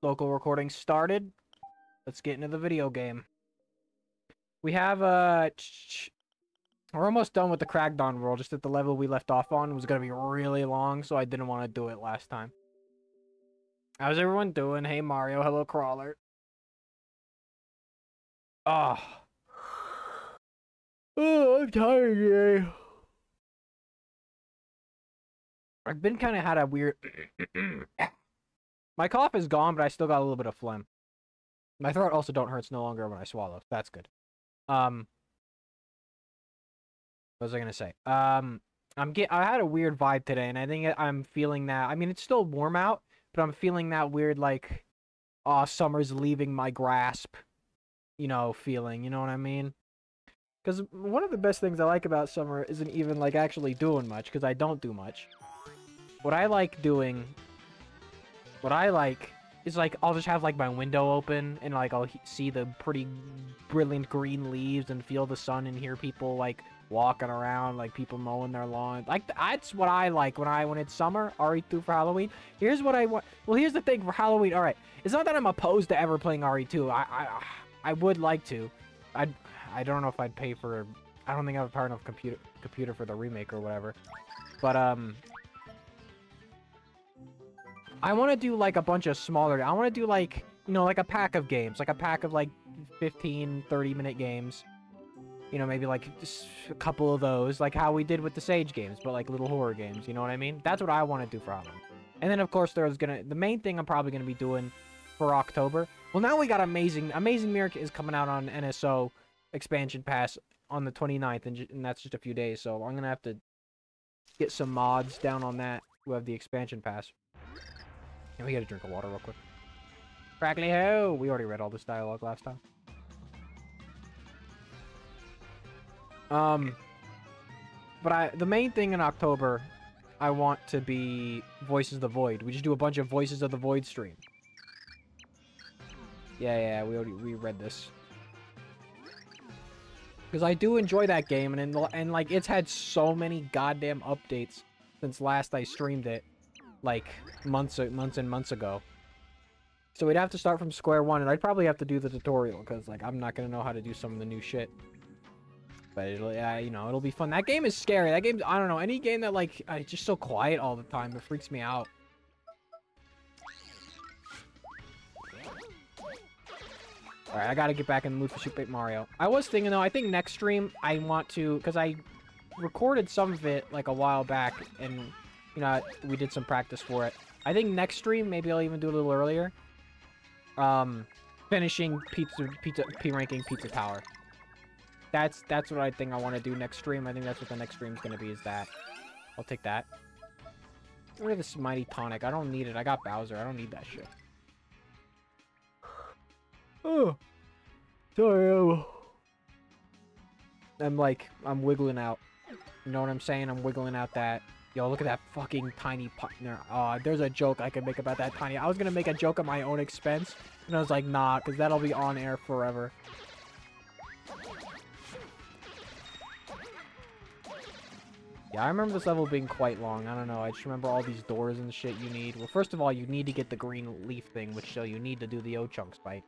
Local recording started. Let's get into the video game. We have we're almost done with the Crackdown world. Just at the level we left off on was gonna be really long, so I didn't want to do it last time. How's everyone doing? Hey Mario, hello Crawler. Oh, I'm tired today. I've been kind of had a weird. My cough is gone, but I still got a little bit of phlegm. My throat also don't hurts no longer when I swallow. That's good. What was I gonna say? I had a weird vibe today, and I think I'm feeling that. I mean, it's still warm out, but I'm feeling that weird like, summer's leaving my grasp, feeling. You know what I mean? Because one of the best things I like about summer isn't even like actually doing much, because I don't do much. What I like is like I'll just have like my window open and like I'll see the pretty brilliant green leaves and feel the sun and hear people like walking around, like people mowing their lawn. Like that's what I like when it's summer. RE2 for Halloween. Here's what I want. Well, here's the thing for Halloween. All right, it's not that I'm opposed to ever playing RE2. I would like to. I don't know if I'd pay for. I don't think I have a power enough computer for the remake or whatever. But I want to do like a bunch of smaller. I want to do like, like a pack of games, like a pack of like 15, 30-minute games. Maybe like just a couple of those, like how we did with the Sage games, but like little horror games, you know what I mean? That's what I want to do for Halloween. And then of course the main thing I'm probably going to be doing for October. Well, now we got Amazing Mirror is coming out on NSO expansion pass on the 29th, and that's just a few days, so I'm going to have to get some mods down on that who have the expansion pass. And we gotta drink of water real quick. Crackly ho! We already read all this dialogue last time. But the main thing in October, I want to be Voices of the Void. We just do a bunch of Voices of the Void stream. Yeah, we read this. Because I do enjoy that game, and like it's had so many goddamn updates since last I streamed it. Like months and months ago. So we'd have to start from square one, and I'd probably have to do the tutorial because like I'm not gonna know how to do some of the new shit. But it'll, it'll be fun. That game is scary. That game, I don't know, any game that like it's just so quiet all the time, it freaks me out. All right, I gotta get back in the mood for Super Paper Mario. I was thinking though, I think next stream I want to, because I recorded some of it like a while back and. We did some practice for it. I think next stream, maybe I'll even do it a little earlier. Finishing P-ranking Pizza Tower. That's what I think I want to do next stream. I think that's what the next stream's gonna be, is that. I'll take that. Get rid of this Mighty Tonic. I don't need it. I got Bowser. I don't need that shit. Oh. Sorry. I'm wiggling out. You know what I'm saying? I'm wiggling out that... Yo, look at that fucking tiny partner. There's a joke I could make about that tiny. I was gonna make a joke at my own expense, and I was like, nah, because that'll be on air forever. Yeah, I remember this level being quite long. I don't know. I just remember all these doors and shit you need. Well, first of all, you need to get the green leaf thing, which so you need to do the O-Chunks fight.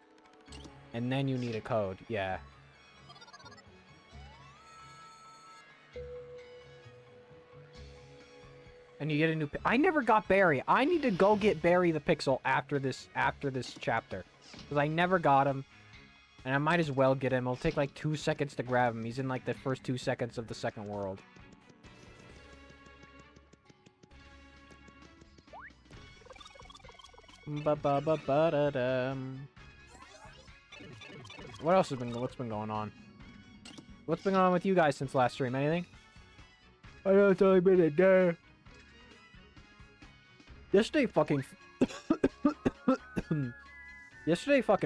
And then you need a code. Yeah. And you get a new... I never got Barry. I need to go get Barry the Pixel after this chapter. Because I never got him. And I might as well get him. It'll take like 2 seconds to grab him. He's in like the first 2 seconds of the second world. What else has been... What's been going on? What's been going on with you guys since last stream? Anything? I know it's only been a day. Yesterday fucking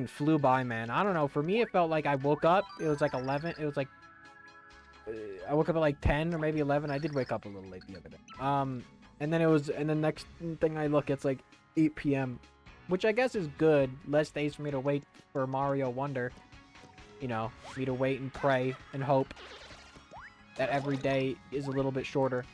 flew by, man. I don't know. For me, it felt like I woke up. It was like 11. It was like... I woke up at like 10 or maybe 11. I did wake up a little late the other day. And then and the next thing I look, it's like 8 p.m. Which I guess is good. Less days for me to wait for Mario Wonder. Me to wait and pray and hope that every day is a little bit shorter.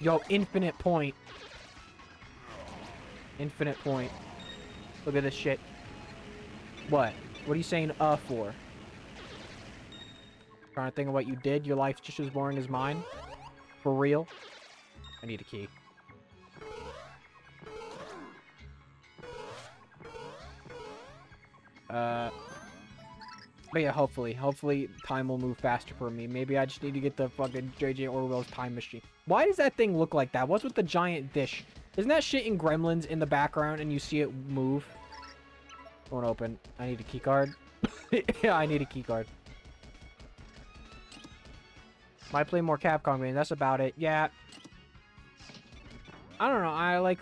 Yo, infinite point. Infinite point. Look at this shit. What? What are you saying for? Trying to think of what you did? Your life's just as boring as mine? For real? I need a key. But yeah, hopefully time will move faster for me. Maybe I just need to get the fucking J.J. Orwell's time machine. Why does that thing look like that? What's with the giant dish? Isn't that shit in Gremlins in the background and you see it move? Won't open. I need a key card. Yeah, I need a key card. Might play more Capcom games. That's about it. Yeah. I don't know. I like...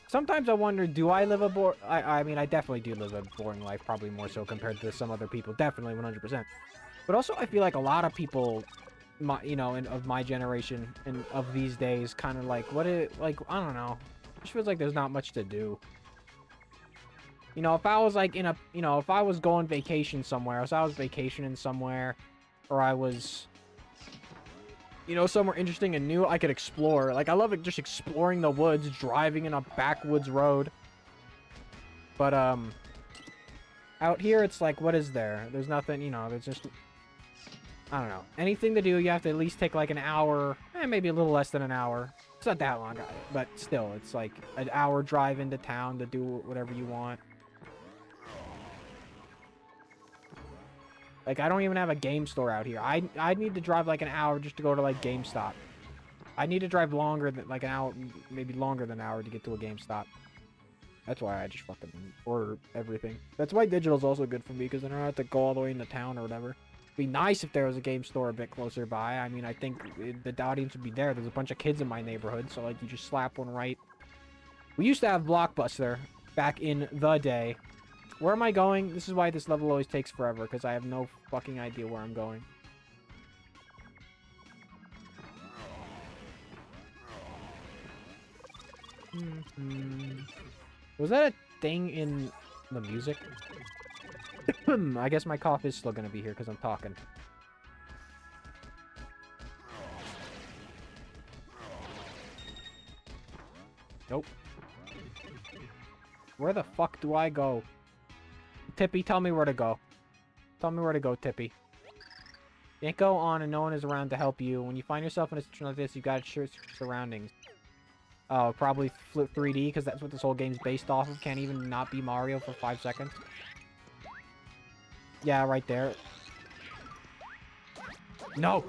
Sometimes I wonder, do I live a I mean, I definitely do live a boring life, probably more so compared to some other people. Definitely, 100%. But also, I feel like a lot of people, you know, of my generation and of these days, kind of like, I don't know. It just feels like there's not much to do. You know, if I was like if I was going vacation somewhere, if I was vacationing somewhere, or I was... you know, somewhere interesting and new I could explore. Like, I love it just exploring the woods, driving in a backwoods road. But, out here, it's like, what is there? There's nothing, you know, there's just... I don't know. Anything to do, you have to at least take, like, an hour, maybe a little less than an hour. It's not that long, but still, it's like an hour drive into town to do whatever you want. Like, I don't even have a game store out here. I need to drive like an hour just to go to like GameStop. I need to drive longer than like an hour, maybe longer than an hour to get to a GameStop. That's why I just fucking order everything. That's why digital's also good for me, because I don't have to go all the way into town or whatever. It'd be nice if there was a game store a bit closer by. I mean, I think the audience would be there. There's a bunch of kids in my neighborhood, so like you just slap one right. We used to have Blockbuster back in the day. Where am I going? This is why this level always takes forever, because I have no fucking idea where I'm going. Was that a thing in the music? I guess my cough is still gonna be here because I'm talking. Nope. Where the fuck do I go? Tippy, tell me where to go. Tell me where to go, Tippy. You can't go on and no one is around to help you. When you find yourself in a situation like this, you gotta search your surroundings. Oh, probably flip 3D, because that's what this whole game's based off of. Can't even not be Mario for 5 seconds. Yeah, right there. No!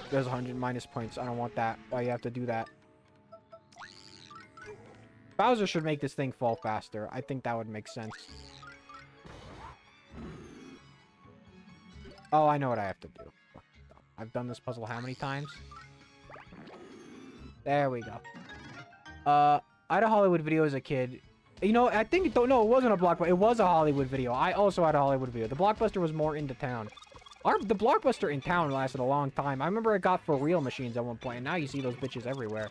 There's 100 minus points. I don't want that. Why you have to do that? Bowser should make this thing fall faster. I think that would make sense. Oh, I know what I have to do. I've done this puzzle how many times? There we go. I had a Hollywood video as a kid. You know, I think... No, it wasn't a Blockbuster. It was a Hollywood video. I also had a Hollywood video. The Blockbuster was more into town. The Blockbuster in town lasted a long time. I remember it got for real machines at one point, and now you see those bitches everywhere.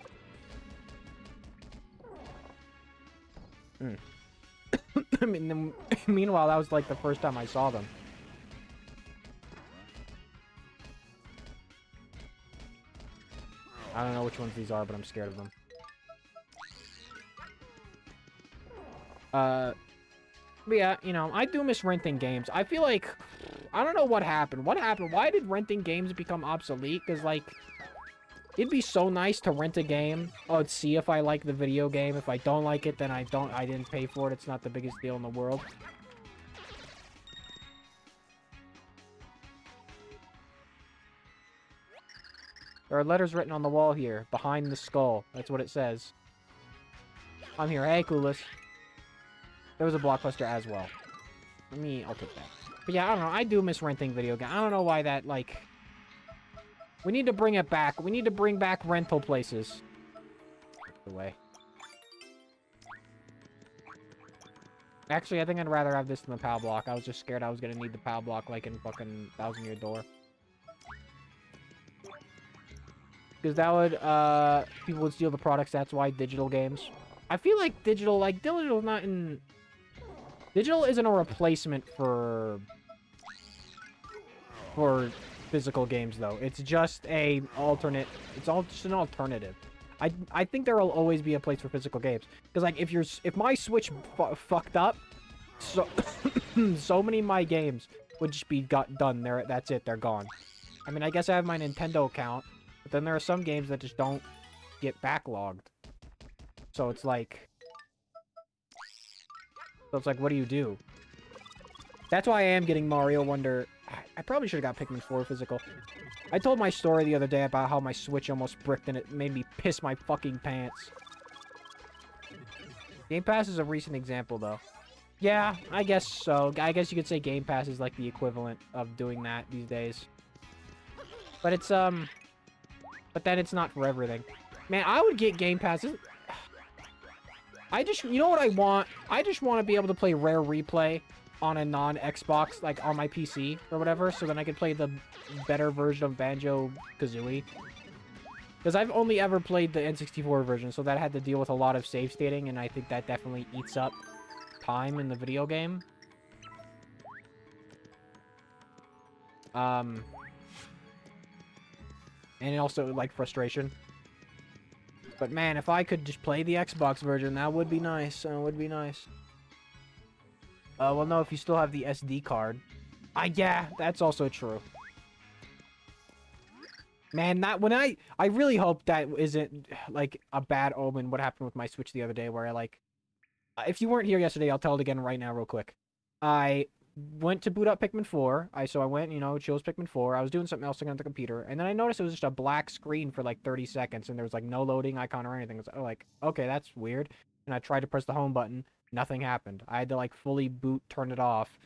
I mean, meanwhile, that was like the first time I saw them. I don't know which ones these are, but I'm scared of them. But yeah, you know, I do miss renting games. I feel like... I don't know what happened. What happened? Why did renting games become obsolete? Because, like... It'd be so nice to rent a game. Oh, see if I like the video game. If I don't like it, then I didn't pay for it. It's not the biggest deal in the world. There are letters written on the wall here. Behind the skull. That's what it says. I'm here. Hey, Clueless. There was a Blockbuster as well. I'll take that. But yeah, I don't know. I do miss renting video games. I don't know why that, like... We need to bring it back. We need to bring back rental places. Away. Actually, I think I'd rather have this than the PAL block. I was just scared I was gonna need the PAL block like in fucking Thousand Year Door. Because that would, people would steal the products. That's why digital games. I feel like digital not in... Digital isn't a replacement for physical games though. It's just a alternate. It's all just an alternative. I think there will always be a place for physical games because like if my Switch fucked up, so so many of my games would just be done. That's it. They're gone. I mean, I guess I have my Nintendo account, but then there are some games that just don't get backlogged. So it's like, what do you do? That's why I am getting Mario Wonder. I probably should have got Pikmin 4 physical. I told my story the other day about how my Switch almost bricked and it made me piss my fucking pants. Game Pass is a recent example, though. Yeah, I guess so. I guess you could say Game Pass is like the equivalent of doing that these days. But it's, but then it's not for everything. Man, I would get Game Pass. You know what I want? I just want to be able to play Rare Replay on a non-Xbox, like on my PC or whatever, so then I could play the better version of Banjo-Kazooie. Because I've only ever played the N64 version, so that had to deal with a lot of save stating, and I think that definitely eats up time in the video game. And also, like, frustration. But man, if I could just play the Xbox version, that would be nice. That would be nice. Well, no, if you still have the SD card. Yeah, that's also true. Man, I really hope that isn't, like, a bad omen what happened with my Switch the other day, where I, like... if you weren't here yesterday, I'll tell it again right now real quick. I went to boot up Pikmin 4. So I went, you know, chose Pikmin 4. I was doing something else on the computer, and then I noticed it was just a black screen for, like, 30 seconds, and there was, like, no loading icon or anything. I was like, okay, that's weird. And I tried to press the home button. Nothing happened. I had to, like, fully boot, turn it off,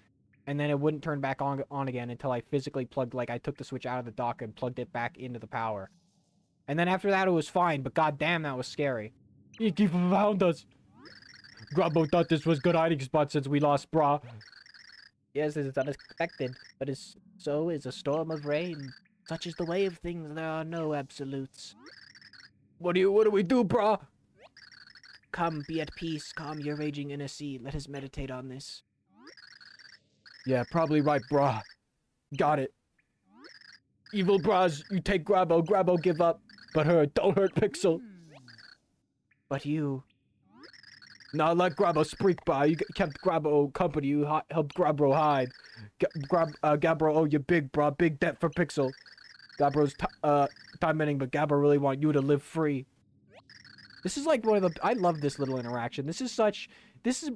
and then it wouldn't turn back on again until I physically plugged, like, I took the Switch out of the dock and plugged it back into the power. And then after that, it was fine, but goddamn, that was scary. He found us. Grubbo thought this was good hiding spot since we lost Bra. Yes, it is unexpected, but so is a storm of rain. Such is the way of things, there are no absolutes. What do we do, Bra? Come, be at peace, calm your raging inner sea. Let us meditate on this. Yeah, probably right, brah. Got it. Evil bras, you take Grabbo. Grabbo, give up. But don't hurt Pixel. But you... Nah, let Grabbo speak, brah. You kept Grabbo company. You helped Grabbo hide. Gabbro, oh, you big, brah. Big debt for Pixel. Gabbro's time-ending, but Gabbro really want you to live free. This is like one of the... I love this little interaction. This is such... This is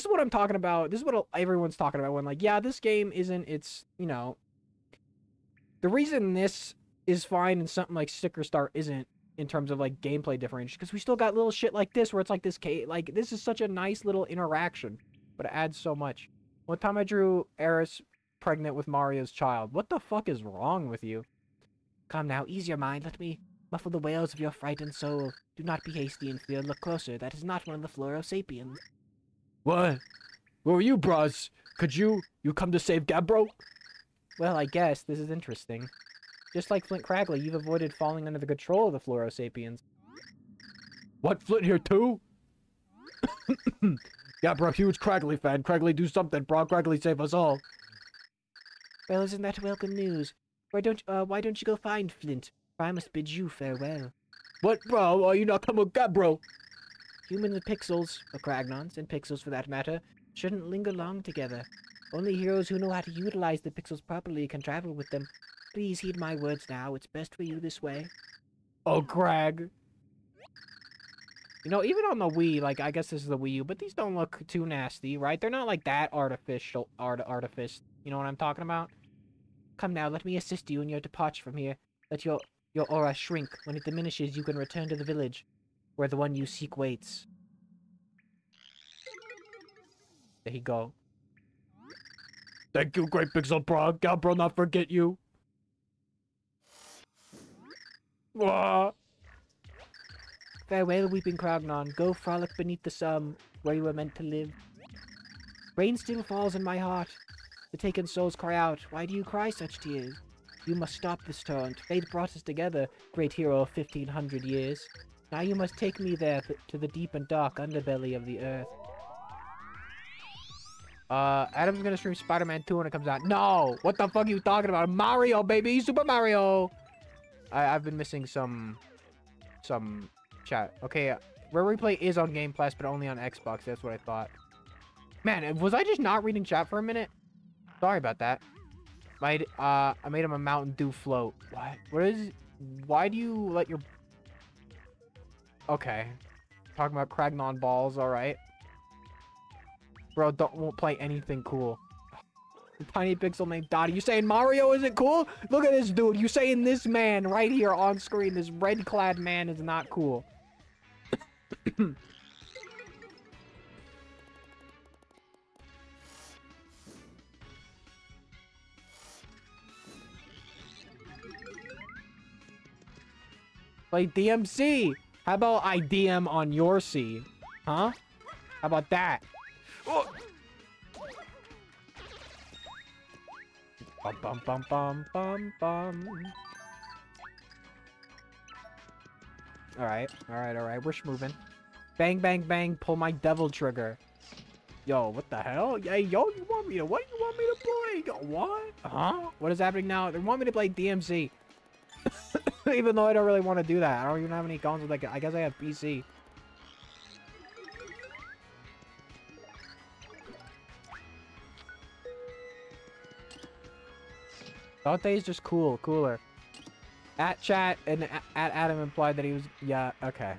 what I'm talking about. This is what everyone's talking about when, like, yeah, this game isn't... It's, you know... The reason this is fine and something like Sticker Star isn't, in terms of, like, gameplay differentiation, because we still got little shit like this, where it's like this... Like, this is such a nice little interaction, but it adds so much. One time I drew Aeris pregnant with Mario's child. What the fuck is wrong with you? Come now, ease your mind. Let me... muffle the wails of your frightened soul. Do not be hasty in fear. Look closer. That is not one of the Floro-Sapiens. What? Who are you, bros? Could you come to save Gabbro? Well, I guess. This is interesting. Just like Flint Cragley, you've avoided falling under the control of the Floro-Sapiens. What, Flint here too? Gabbro, huge Cragley fan. Cragley, do something, bro. Cragley, save us all. Well, isn't that welcome news? Why don't you go find Flint? I must bid you farewell. What, bro? Are you not coming with Gabbro? Humans and pixels, or Cragnons, and pixels for that matter, shouldn't linger long together. Only heroes who know how to utilize the pixels properly can travel with them. Please heed my words now. It's best for you this way. Oh, Crag. You know, even on the Wii, like, I guess this is the Wii U, but these don't look too nasty, right? They're not like that artificial, artifice. You know what I'm talking about? Come now, let me assist you in your departure from here. Let your aura shrink. When it diminishes, you can return to the village, where the one you seek waits. There you go. Thank you, Great Pixel Bro. Gabbro not forget you. Ah. Farewell, weeping Cragnon. Go frolic beneath the sun, where you were meant to live. Rain still falls in my heart. The taken souls cry out. Why do you cry such tears? You must stop this taunt. Fate brought us together, great hero of 1500 years. Now you must take me there to the deep and dark underbelly of the earth. Adam's gonna stream Spider-Man 2 when it comes out. No! What the fuck are you talking about? Mario, baby! Super Mario! I've been missing some chat. Okay, Rare Replay is on Game Pass, but only on Xbox. That's what I thought. Man, was I just not reading chat for a minute? Sorry about that. I made him a Mountain Dew float. What? What is... Why do you let your... Okay. Talking about Cragnon balls, alright. Bro, won't play anything cool. The tiny pixel named Dottie. You saying Mario isn't cool? Look at this dude. You saying this man right here on screen, this red-clad man is not cool. Play DMC. How about I DM on your C? Huh? How about that? Oh. Bum bum bum bum bum bum. Alright, we're moving. Bang bang bang, pull my devil trigger. Yo, what the hell? Hey, yo, what do you want me to play? Yo, what? Huh? What is happening now? They want me to play DMC. Even though I don't really want to do that. I don't even have any consoles. Like, I guess I have PC. Dante is just cooler. At chat and at Adam implied that he was... Yeah, okay.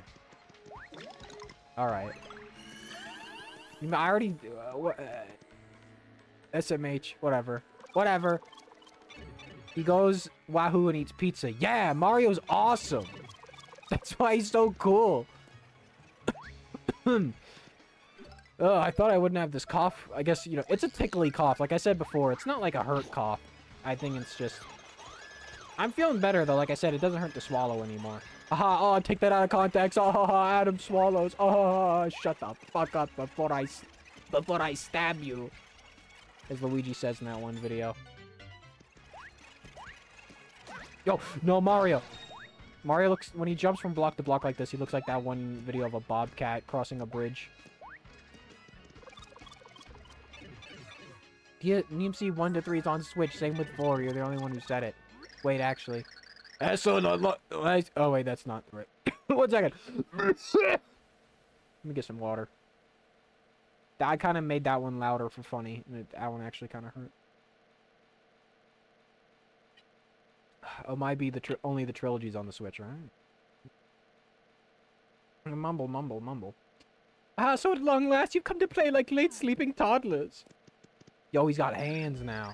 Alright. I already... SMH, whatever. Whatever. He goes Wahoo and eats pizza. Yeah, Mario's awesome. That's why he's so cool. I thought I wouldn't have this cough. I guess, you know, it's a tickly cough. Like I said before, it's not like a hurt cough. I think it's just... I'm feeling better, though. Like I said, it doesn't hurt to swallow anymore. Aha, oh, take that out of context. Oh, Adam swallows. Oh, shut the fuck up before I stab you. As Luigi says in that one video. Yo, no, Mario. Mario looks, when he jumps from block to block like this, he looks like that one video of a bobcat crossing a bridge. Yeah, NeemC 1 to 3 is on Switch, same with 4, you're the only one who said it. Wait, actually. Oh, wait, that's not right. 1 second. Let me get some water. I kind of made that one louder for funny, and that one actually kind of hurt. Oh, might be only the trilogy's on the Switch, right? Mumble, mumble, mumble. Ah, so at long last you've come to play like late sleeping toddlers. Yo, he's got hands now.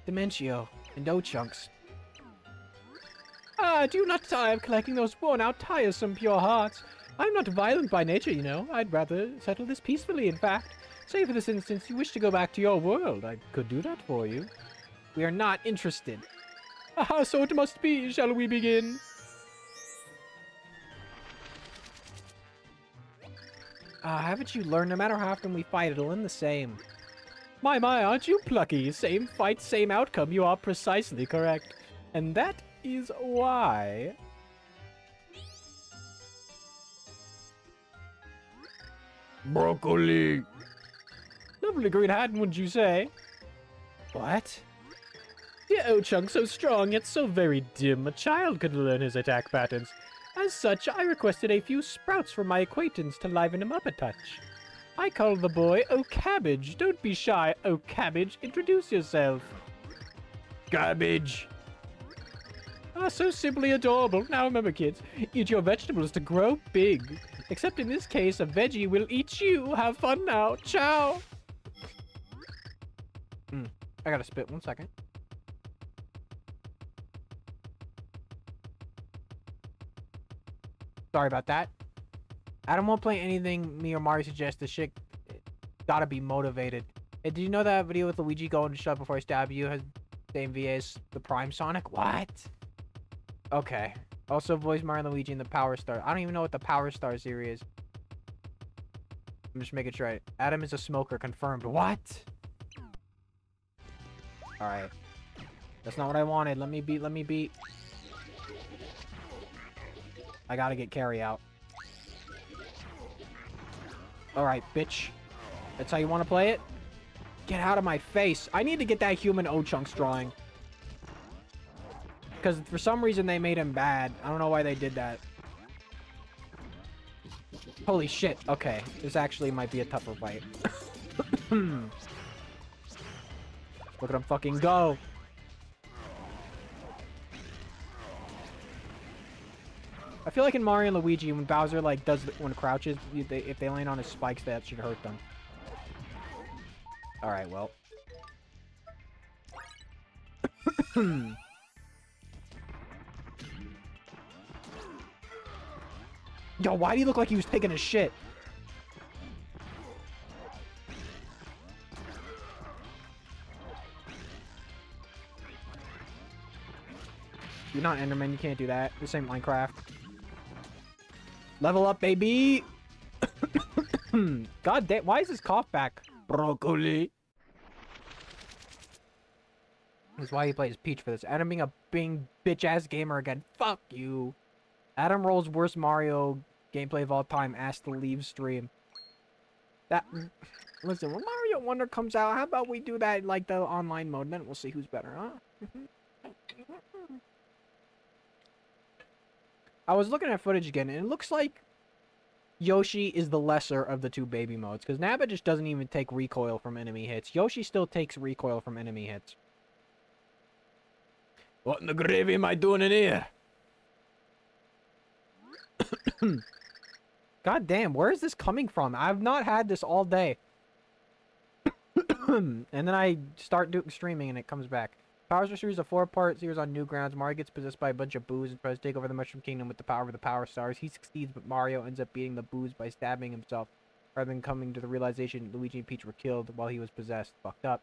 Dementio and O-Chunks. Ah, do you not tire of collecting those worn-out, tiresome pure hearts? I'm not violent by nature, you know. I'd rather settle this peacefully, in fact. Say for this instance you wish to go back to your world. I could do that for you. We are not interested. Ah, so it must be. Shall we begin? Haven't you learned? No matter how often we fight, it'll end the same. My, aren't you plucky? Same fight, same outcome. You are precisely correct. And that is why... Broccoli! Lovely green hat, wouldn't you say? What? The O-Chunk so strong, yet so very dim, a child could learn his attack patterns. As such, I requested a few sprouts from my acquaintance to liven him up a touch. I call the boy O-Cabbage. Don't be shy, O-Cabbage. Introduce yourself. Cabbage. Ah, so simply adorable. Now remember, kids, eat your vegetables to grow big. Except in this case, a veggie will eat you. Have fun now. Ciao. I gotta spit 1 second. Sorry about that. Adam won't play anything me or Mario suggests. The shit gotta be motivated. Hey, did you know that video with Luigi going to shut before I stab you has the same VA as the Prime Sonic? What? Okay. Also voice Mario and Luigi in the Power Star. I don't even know what the Power Star series is. I'm just making sure. Adam is a smoker, confirmed. What? Alright. That's not what I wanted. Let me beat. I gotta get carry out. Alright, bitch. That's how you want to play it? Get out of my face. I need to get that human O-Chunks drawing. Because for some reason they made him bad. I don't know why they did that. Holy shit. Okay. This actually might be a tougher fight. Look at him fucking go. I feel like in Mario and Luigi, when Bowser like when crouches, if they land on his spikes, that should hurt them. All right, well. Yo, why do you look like he was taking a shit? You're not Enderman, you can't do that. This ain't Minecraft. Level up, baby! God damn, why is this cough back? Broccoli. That's why he plays Peach for this. Adam being bitch-ass gamer again. Fuck you. Adam Roll's worst Mario gameplay of all time asked to leave stream. Listen, when Mario Wonder comes out, how about we do that like the online mode, and then we'll see who's better, huh? I was looking at footage again, and it looks like Yoshi is the lesser of the two baby modes, because Nabbit just doesn't even take recoil from enemy hits. Yoshi still takes recoil from enemy hits. What in the gravy am I doing in here? God damn, where is this coming from? I've not had this all day. And then I start streaming and it comes back. Bowser series, a 4-part series on Newgrounds. Mario gets possessed by a bunch of boos and tries to take over the Mushroom Kingdom with the power of the Power Stars. He succeeds, but Mario ends up beating the boos by stabbing himself, rather than coming to the realization Luigi and Peach were killed while he was possessed. Fucked up.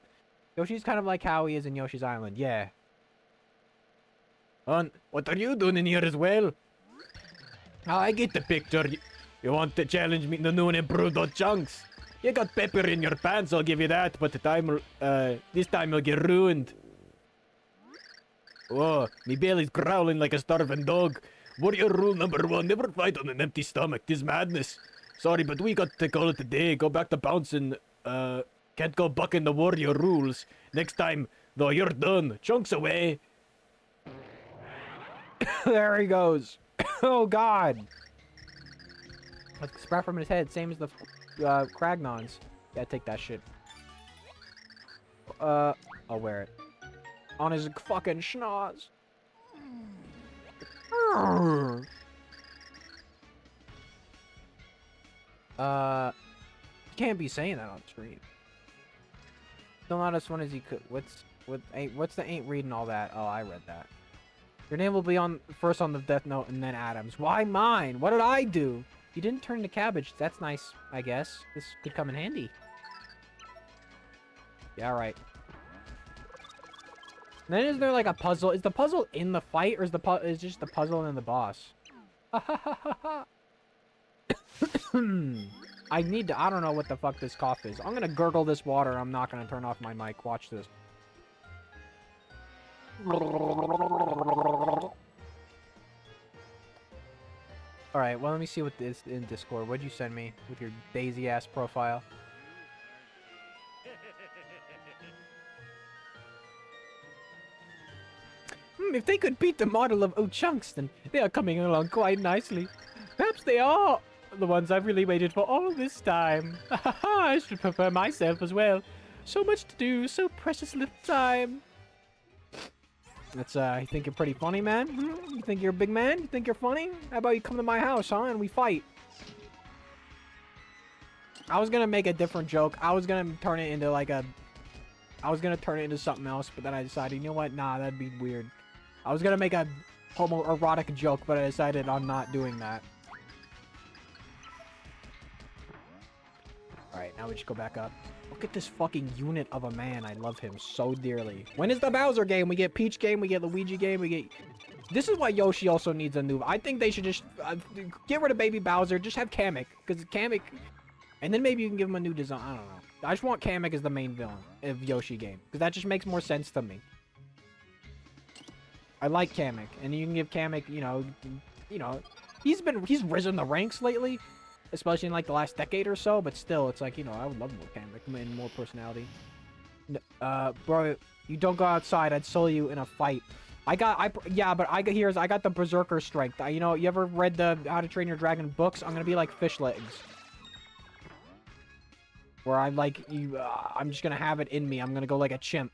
Yoshi's kind of like how he is in Yoshi's Island. Yeah. What are you doing in here as well? Oh, I get the picture. You want to challenge me in the new and improved chunks? You got pepper in your pants, I'll give you that, but this time you'll get ruined. Oh, me belly's growling like a starving dog. Warrior rule number 1, never fight on an empty stomach. This madness. Sorry, but we got to call it a day. Go back to bouncing. Can't go bucking the warrior rules. Next time, though, you're done. Chunks away. There he goes. Oh, God. Like, sprout from his head, same as the Cragnons. Yeah, take that shit. I'll wear it. On his fucking schnoz. You can't be saying that on stream. Still not as fun as he could. What's the ain't reading all that? Oh, I read that. Your name will be on first on the Death Note and then Adam's. Why mine? What did I do? You didn't turn to cabbage. That's nice, I guess. This could come in handy. Yeah, right. And then is there like a puzzle? Is the puzzle in the fight, or is just the puzzle and the boss? I don't know what the fuck this cough is. I'm gonna gurgle this water. I'm not gonna turn off my mic. Watch this. Alright, well, let me see what this in Discord. What'd you send me with your daisy-ass profile? If they could beat the model of O-Chunks, then they are coming along quite nicely. Perhaps they are the ones I've really waited for all this time. I should prepare myself as well. So much to do, so precious little time. That's, you think you're pretty funny, man? Hmm? You think you're a big man? You think you're funny? How about you come to my house, huh? And we fight. I was gonna make a different joke. I was gonna turn it into like a... I was gonna turn it into something else, but then I decided, you know what? Nah, that'd be weird. I was gonna make a homoerotic joke, but I decided on not doing that. Alright, now we just go back up. Look at this fucking unit of a man. I love him so dearly. When is the Bowser game? We get Peach game, we get Luigi game, we get... This is why Yoshi also needs a new... I think they should just get rid of Baby Bowser. Just have Kamek. Because Kamek... And then maybe you can give him a new design. I don't know. I just want Kamek as the main villain of Yoshi game. Because that just makes more sense to me. I like Kamek. And you can give Kamek, you know... He's risen the ranks lately. Especially in like the last decade or so, but still, it's like, you know, I would love more Kamek and more personality. Bro, you don't go outside. I'd solo you in a fight. Yeah, but I got the Berserker strength. You know, you ever read the How to Train Your Dragon books? I'm gonna be like fish legs. Where I'm like, I'm just gonna have it in me. I'm gonna go like a chimp.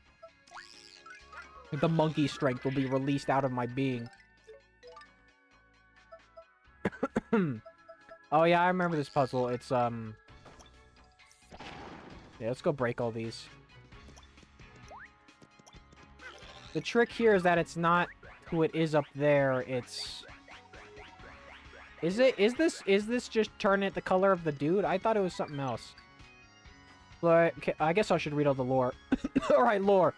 The monkey strength will be released out of my being. Oh yeah, I remember this puzzle. It's, yeah, let's go break all these. The trick here is that it's not who it is up there, it's... Is this just turn it the color of the dude? I thought it was something else. But, okay, I guess I should read all the lore. Alright, lore.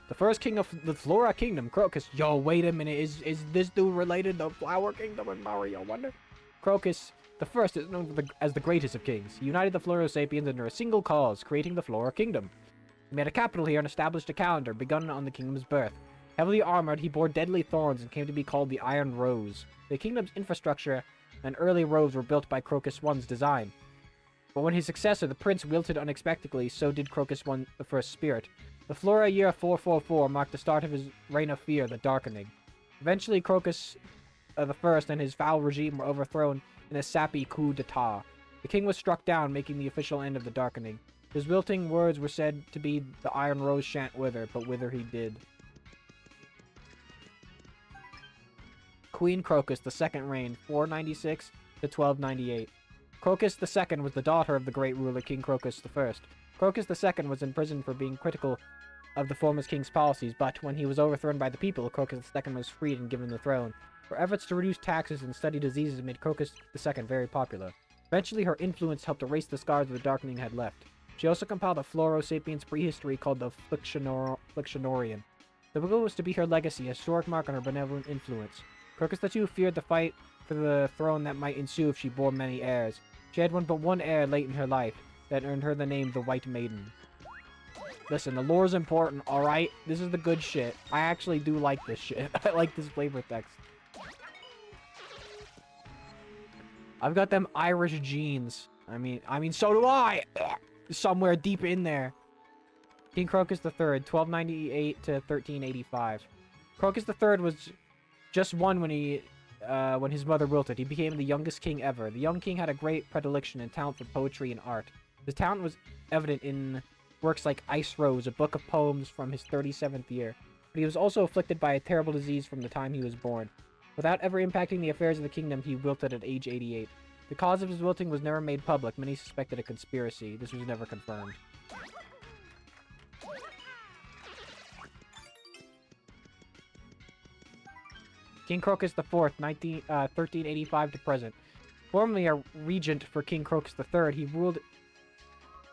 The first king of the Flora Kingdom, Crocus. Yo, wait a minute, is this dude related to Flower Kingdom and Mario Wonder? Crocus, the first, is known as the greatest of kings. He united the Flora Sapiens under a single cause, creating the Flora Kingdom. He made a capital here and established a calendar begun on the kingdom's birth. Heavily armored, he bore deadly thorns and came to be called the Iron Rose. The kingdom's infrastructure and early roads were built by Crocus I's design. But when his successor, the prince, wilted unexpectedly, so did Crocus I, the first spirit. The Flora year 444 marked the start of his reign of fear, the Darkening. Eventually, Crocus the First and his foul regime were overthrown in a sappy coup d'etat. The king was struck down, making the official end of the Darkening. His wilting words were said to be, "The Iron Rose shan't wither," but wither he did. Queen Crocus, the second reign, 496 to 1298. Crocus II was the daughter of the great ruler King Crocus I. Crocus II was imprisoned for being critical of the former king's policies, but when he was overthrown by the people, Crocus II was freed and given the throne. Her efforts to reduce taxes and study diseases made Crocus II very popular. Eventually, her influence helped erase the scars the Darkening had left. She also compiled a Floro-Sapiens prehistory called the Flixionorian. The book was to be her legacy, a historic mark on her benevolent influence. Crocus II feared the fight for the throne that might ensue if she bore many heirs. She had but one heir late in her life that earned her the name the White Maiden. Listen, the lore's important, alright? This is the good shit. I actually do like this shit. I like this flavor text. I've got them Irish genes. I mean, so do I! Somewhere deep in there. King Crocus III, 1298 to 1385. Crocus III was just one when his mother wilted. He became the youngest king ever. The young king had a great predilection and talent for poetry and art. His talent was evident in works like Ice Rose, a book of poems from his 37th year. But he was also afflicted by a terrible disease from the time he was born. Without ever impacting the affairs of the kingdom, he wilted at age 88. The cause of his wilting was never made public. Many suspected a conspiracy. This was never confirmed. King Crocus IV, 1385 to present. Formerly a regent for King Crocus III, he ruled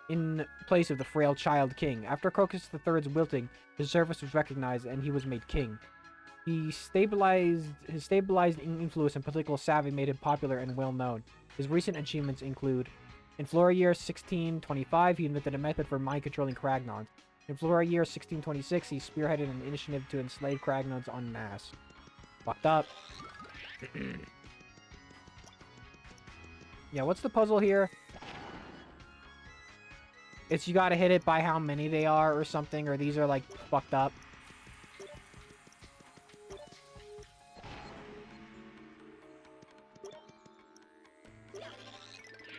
in place of the frail child king. After Crocus III's wilting, his service was recognized and he was made king. His stabilized influence and political savvy made him popular and well known. His recent achievements include: in Flora year 1625, he invented a method for mind-controlling Kragnons. In Flora year 1626, he spearheaded an initiative to enslave Kragnons en masse. Fucked up. Yeah, what's the puzzle here? It's you gotta hit it by how many they are or something, or these are like fucked up.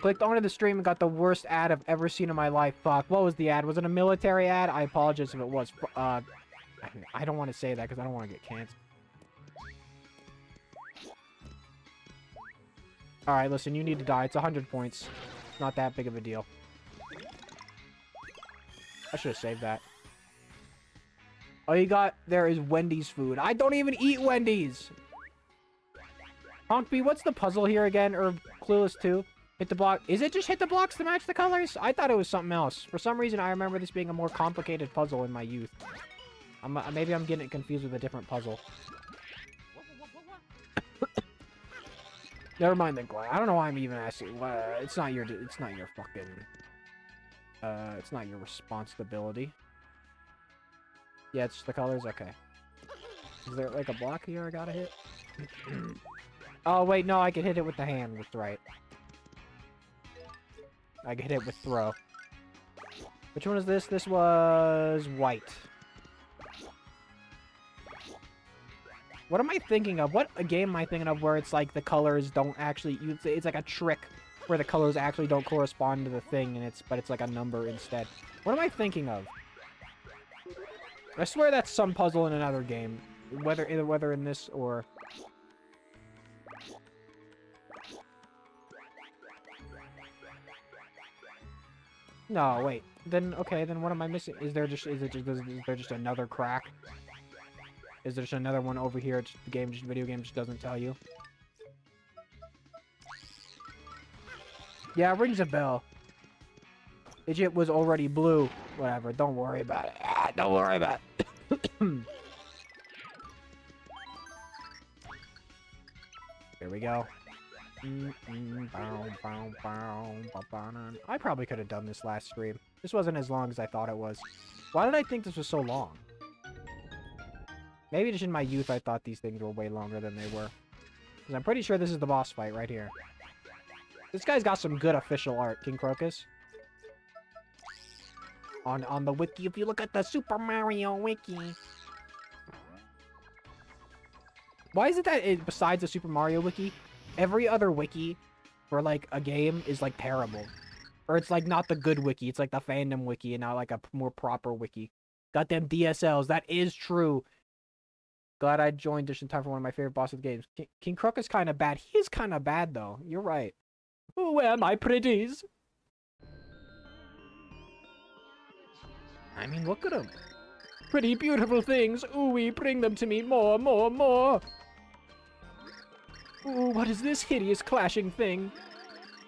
Clicked onto the stream and got the worst ad I've ever seen in my life. Fuck, what was the ad? Was it a military ad? I apologize if it was. I don't want to say that because I don't want to get canceled. Alright, listen, you need to die. It's 100 points. It's not that big of a deal. I should have saved that. All you got there is Wendy's food. I don't even eat Wendy's! Honkby, what's the puzzle here again? Or Clueless 2? Hit the block. Is it just hit the blocks to match the colors? I thought it was something else. For some reason, I remember this being a more complicated puzzle in my youth. Maybe I'm getting it confused with a different puzzle. Never mind then, Glenn. I don't know why I'm even asking. It's not your fucking... it's not your responsibility. Yeah, it's the colors? Okay. Is there, like, a block here I gotta hit? Oh, wait, no, I can hit it with the hand. That's right. I can hit it with throw. Which one is this? This was white. What am I thinking of? What a game am I thinking of where it's like the colors don't actually... It's like a trick where the colors actually don't correspond to the thing, and but it's like a number instead. What am I thinking of? I swear that's some puzzle in another game. Whether in this or... No, wait. Then, okay, then what am I missing? Is there just another crack? Is there just another one over here? Video game just doesn't tell you. Yeah, it rings a bell. It was already blue. Whatever, don't worry about it. Don't worry about it. Here we go. I probably could have done this last stream. This wasn't as long as I thought it was. Why did I think this was so long? Maybe just in my youth I thought these things were way longer than they were. Because I'm pretty sure this is the boss fight right here. This guy's got some good official art, King Crocus. On the wiki, if you look at the Super Mario wiki. Why is it that besides the Super Mario wiki, every other wiki for like a game is like terrible? Or it's like not the good wiki, it's like the fandom wiki and not like a more proper wiki. Goddamn DSLs, that is true. Glad I joined just in time for one of my favorite boss of the games. King Crocus is kind of bad. He is kind of bad though. You're right. Oh, where are my pretties? I mean, look at them. Pretty beautiful things. Ooh, bring them to me. More, more, more. Ooh, what is this hideous clashing thing?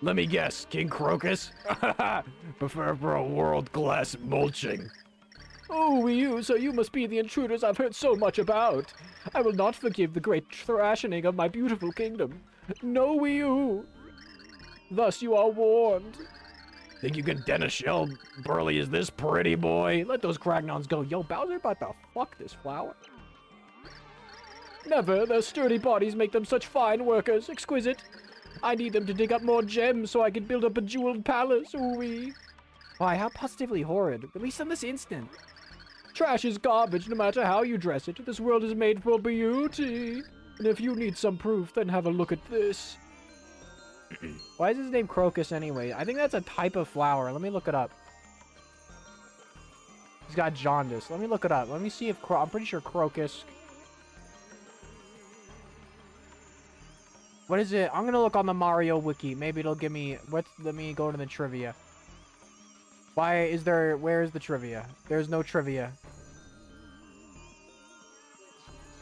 Let me guess, King Crocus? Prefer for a world-class mulching. Oh, you, so you must be the intruders I've heard so much about. I will not forgive the great thrashing of my beautiful kingdom. No, Wii U. Thus you are warned. Think you can dent a shell burly as this, pretty boy? Let those Cragnons go. Yo, Bowser about to fuck this flower. Never. Their sturdy bodies make them such fine workers. Exquisite. I need them to dig up more gems so I can build up a jeweled palace. Ooh-wee. Why, how positively horrid. Release them this instant. Trash is garbage no matter how you dress it. This world is made for beauty. And if you need some proof, then have a look at this. Why is his name Crocus anyway? I think that's a type of flower. Let me look it up. He's got jaundice. Let me look it up. Let me see if I'm pretty sure Crocus... What is it? I'm gonna look on the Mario wiki. Maybe it'll give me... Let me go to the trivia. Why is there... Where is the trivia? There's no trivia.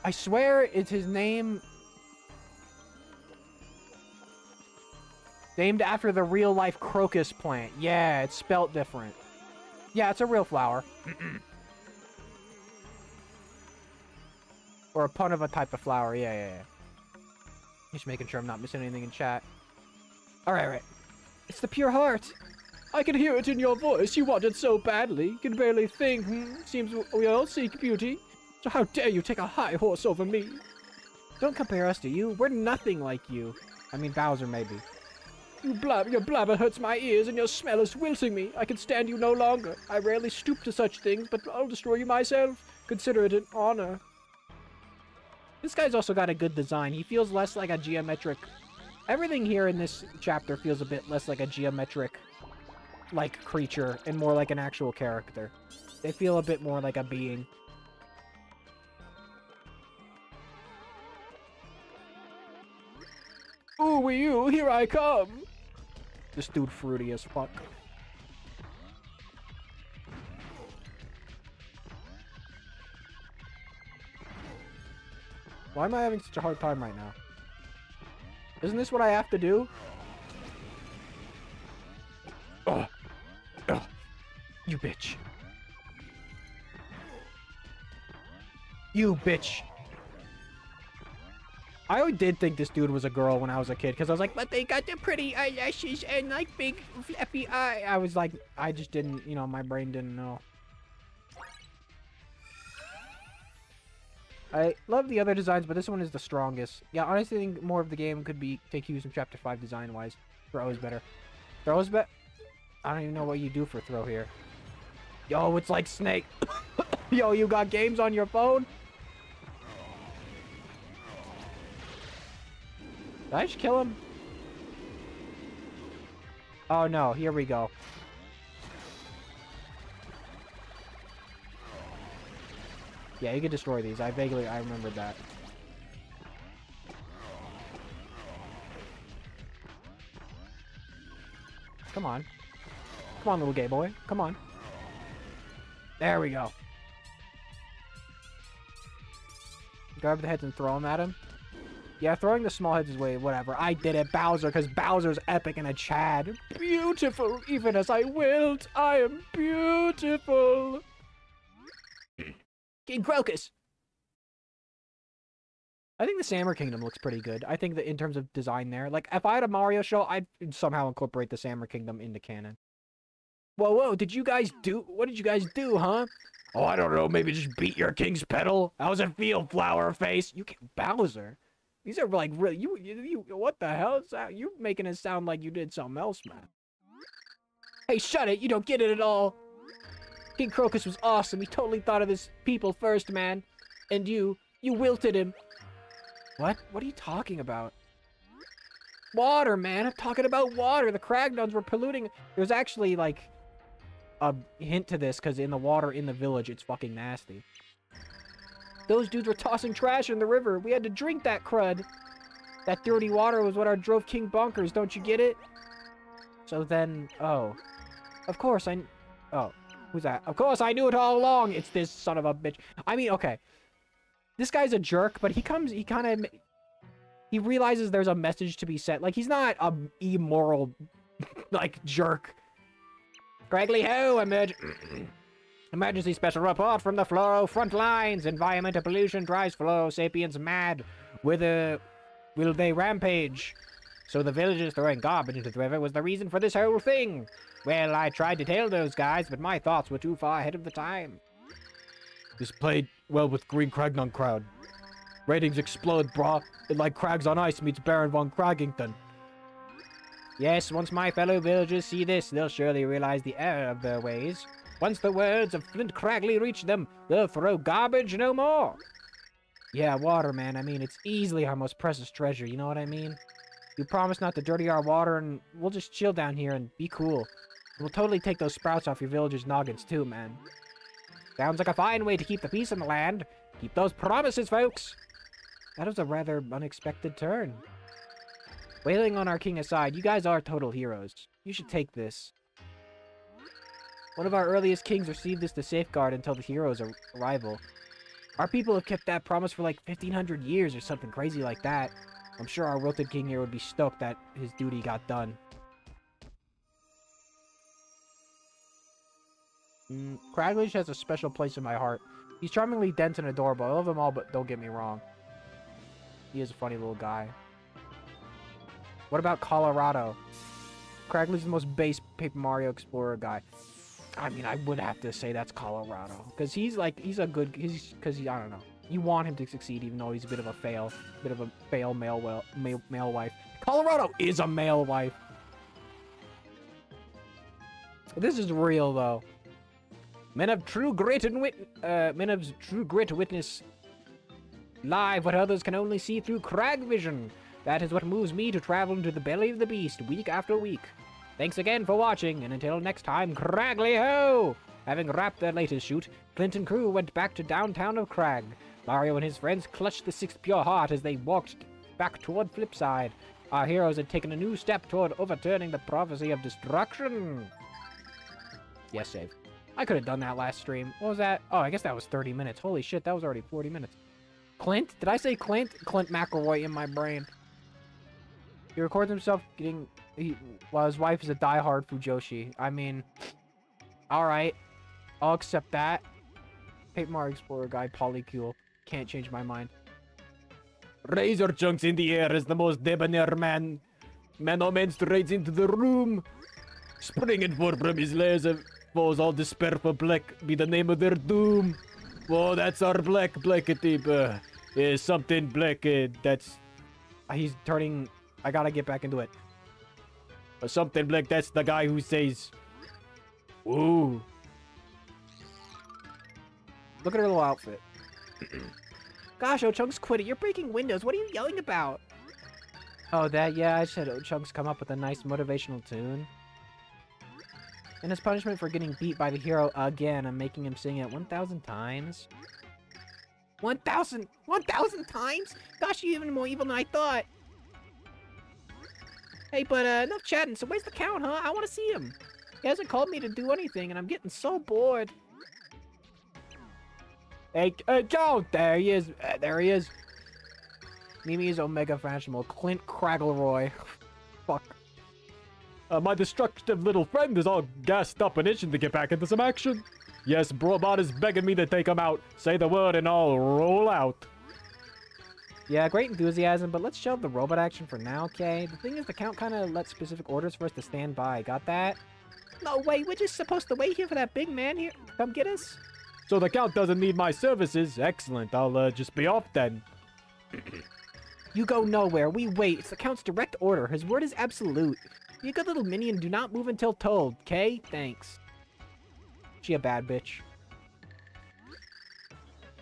I swear it's his name... Named after the real-life crocus plant. Yeah, it's spelt different. Yeah, it's a real flower. Or a pun of a type of flower. Yeah. Just making sure I'm not missing anything in chat. Alright. It's the pure heart. I can hear it in your voice. You want it so badly. Can barely think. Seems we all seek beauty. So how dare you take a high horse over me? Don't compare us to you. We're nothing like you. I mean, Bowser, maybe. Your blabber hurts my ears, and your smell is wilting me. I can stand you no longer. I rarely stoop to such things, but I'll destroy you myself. Consider it an honor. This guy's also got a good design. He feels less like a geometric... Everything here in this chapter feels a bit less like a geometric, like, creature, and more like an actual character. They feel a bit more like a being. Ooh, Wii U, here I come! This dude fruity as fuck. Why am I having such a hard time right now? Isn't this what I have to do? Ugh. Ugh. You bitch. You bitch. I did think this dude was a girl when I was a kid, because I was like, but they got the pretty eyelashes and like big flappy eye. I was like, I just didn't, you know, my brain didn't know. I love the other designs, but this one is the strongest. Yeah, honestly, I think more of the game could be take cues from Chapter 5 design-wise. Throw is better. Throw is better. I don't even know what you do for throw here. Yo, it's like Snake. Yo, you got games on your phone? Did I just kill him? Oh no, here we go. Yeah, you can destroy these. I remembered that. Come on. Come on, little gay boy. Come on. There we go. Grab the heads and throw them at him. Yeah, throwing the small heads is way, whatever. I did it, Bowser, because Bowser's epic and a Chad. Beautiful, even as I wilt, I am beautiful. King Crocus. I think the Sammer Kingdom looks pretty good. I think that in terms of design there, like, if I had a Mario show, I'd somehow incorporate the Sammer Kingdom into canon. Whoa, whoa, what did you guys do, huh? Oh, I don't know, maybe just beat your king's pedal? How's it feel, flower face? You can Bowser. These are like really, you, what the hell is that? You making it sound like you did something else, man. Hey, shut it, you don't get it at all. King Crocus was awesome, he totally thought of his people first, man. And you wilted him. What? What are you talking about? Water, man, I'm talking about water. The Kragnuns were polluting. There's actually, like, a hint to this, because in the water in the village, it's fucking nasty. Those dudes were tossing trash in the river. We had to drink that crud. That dirty water was what drove King bonkers, don't you get it? So then, oh. Of course, oh, who's that? Of course, I knew it all along. It's this son of a bitch. I mean, okay. This guy's a jerk, but he realizes there's a message to be sent. Like, he's not a immoral, like, jerk. Craggly Ho, emergency special report from the Floro front lines. Environmental pollution drives Floro sapiens mad. Will they rampage? So the villagers throwing garbage into the river was the reason for this whole thing. Well, I tried to tell those guys, but my thoughts were too far ahead of the time. This played well with Green Kragnun crowd. Ratings explode, brah. Like Crags on Ice meets Baron von Cragington. Yes, once my fellow villagers see this, they'll surely realize the error of their ways. Once the words of Flint Cragley reach them, they'll throw garbage no more. Yeah, water, man. I mean, it's easily our most precious treasure, you know what I mean? You promise not to dirty our water, and we'll just chill down here and be cool. We'll totally take those sprouts off your villagers' noggins, too, man. Sounds like a fine way to keep the peace in the land. Keep those promises, folks. That was a rather unexpected turn. Wailing on our king aside, you guys are total heroes. You should take this. One of our earliest kings received this to safeguard until the hero's arrival. Our people have kept that promise for like 1,500 years or something crazy like that. I'm sure our wilted king here would be stoked that his duty got done. Craglish has a special place in my heart. He's charmingly dense and adorable. I love him all, but don't get me wrong. He is a funny little guy. What about Colorado? Craglish is the most base Paper Mario Explorer guy. I mean, I would have to say that's Colorado. Because he's I don't know. You want him to succeed even though he's a bit of a fail. Male wife. Colorado is a male wife. This is real, though. Men of true grit witness live what others can only see through crag vision. That is what moves me to travel into the belly of the beast week after week. Thanks again for watching, and until next time, Craggly Ho! Having wrapped their latest shoot, Clint and crew went back to downtown of Crag. Mario and his friends clutched the sixth pure heart as they walked back toward Flipside. Our heroes had taken a new step toward overturning the prophecy of destruction. Yes, save. I could have done that last stream. What was that? Oh, I guess that was 30 minutes. Holy shit, that was already 40 minutes. Clint? Did I say Clint? Clint McElroy in my brain. He records himself while his wife is a diehard Fujoshi. I mean, alright. I'll accept that. Paper Mario Explorer guy, Polycule. Can't change my mind. Razor chunks in the air as the most debonair man. Man menstruates into the room. Springing forth from his laser foes all despair for black be the name of their doom. Whoa, that's our Blackety. Something black. That's... He's turning... I gotta get back into it. Something black, that's the guy who says... Ooh. Look at her little outfit. Gosh, Ochunks, quit it. You're breaking windows. What are you yelling about? Oh, that? Yeah, I said Ochunks come up with a nice motivational tune. And as punishment for getting beat by the hero again, I'm making him sing it 1,000 times. 1,000 times? Gosh, you're even more evil than I thought. Hey, but enough chatting. So where's the Count, huh? I want to see him. He hasn't called me to do anything, and I'm getting so bored. Hey, Count! There he is. There he is. Mimi's Omega Fashionable. Clint Craggleroy. Fuck. My destructive little friend is all gassed up and itching to get back into some action. Yes, Brobot is begging me to take him out. Say the word and I'll roll out. Yeah, great enthusiasm, but let's shelve the robot action for now, okay? The thing is, the Count kind of lets specific orders for us to stand by. Got that? No way, we're just supposed to wait here for that big man here. Come get us? So the Count doesn't need my services. Excellent. I'll just be off then. You go nowhere. We wait. It's the Count's direct order. His word is absolute. Be a good little minion and do not move until told, okay? Thanks. She a bad bitch.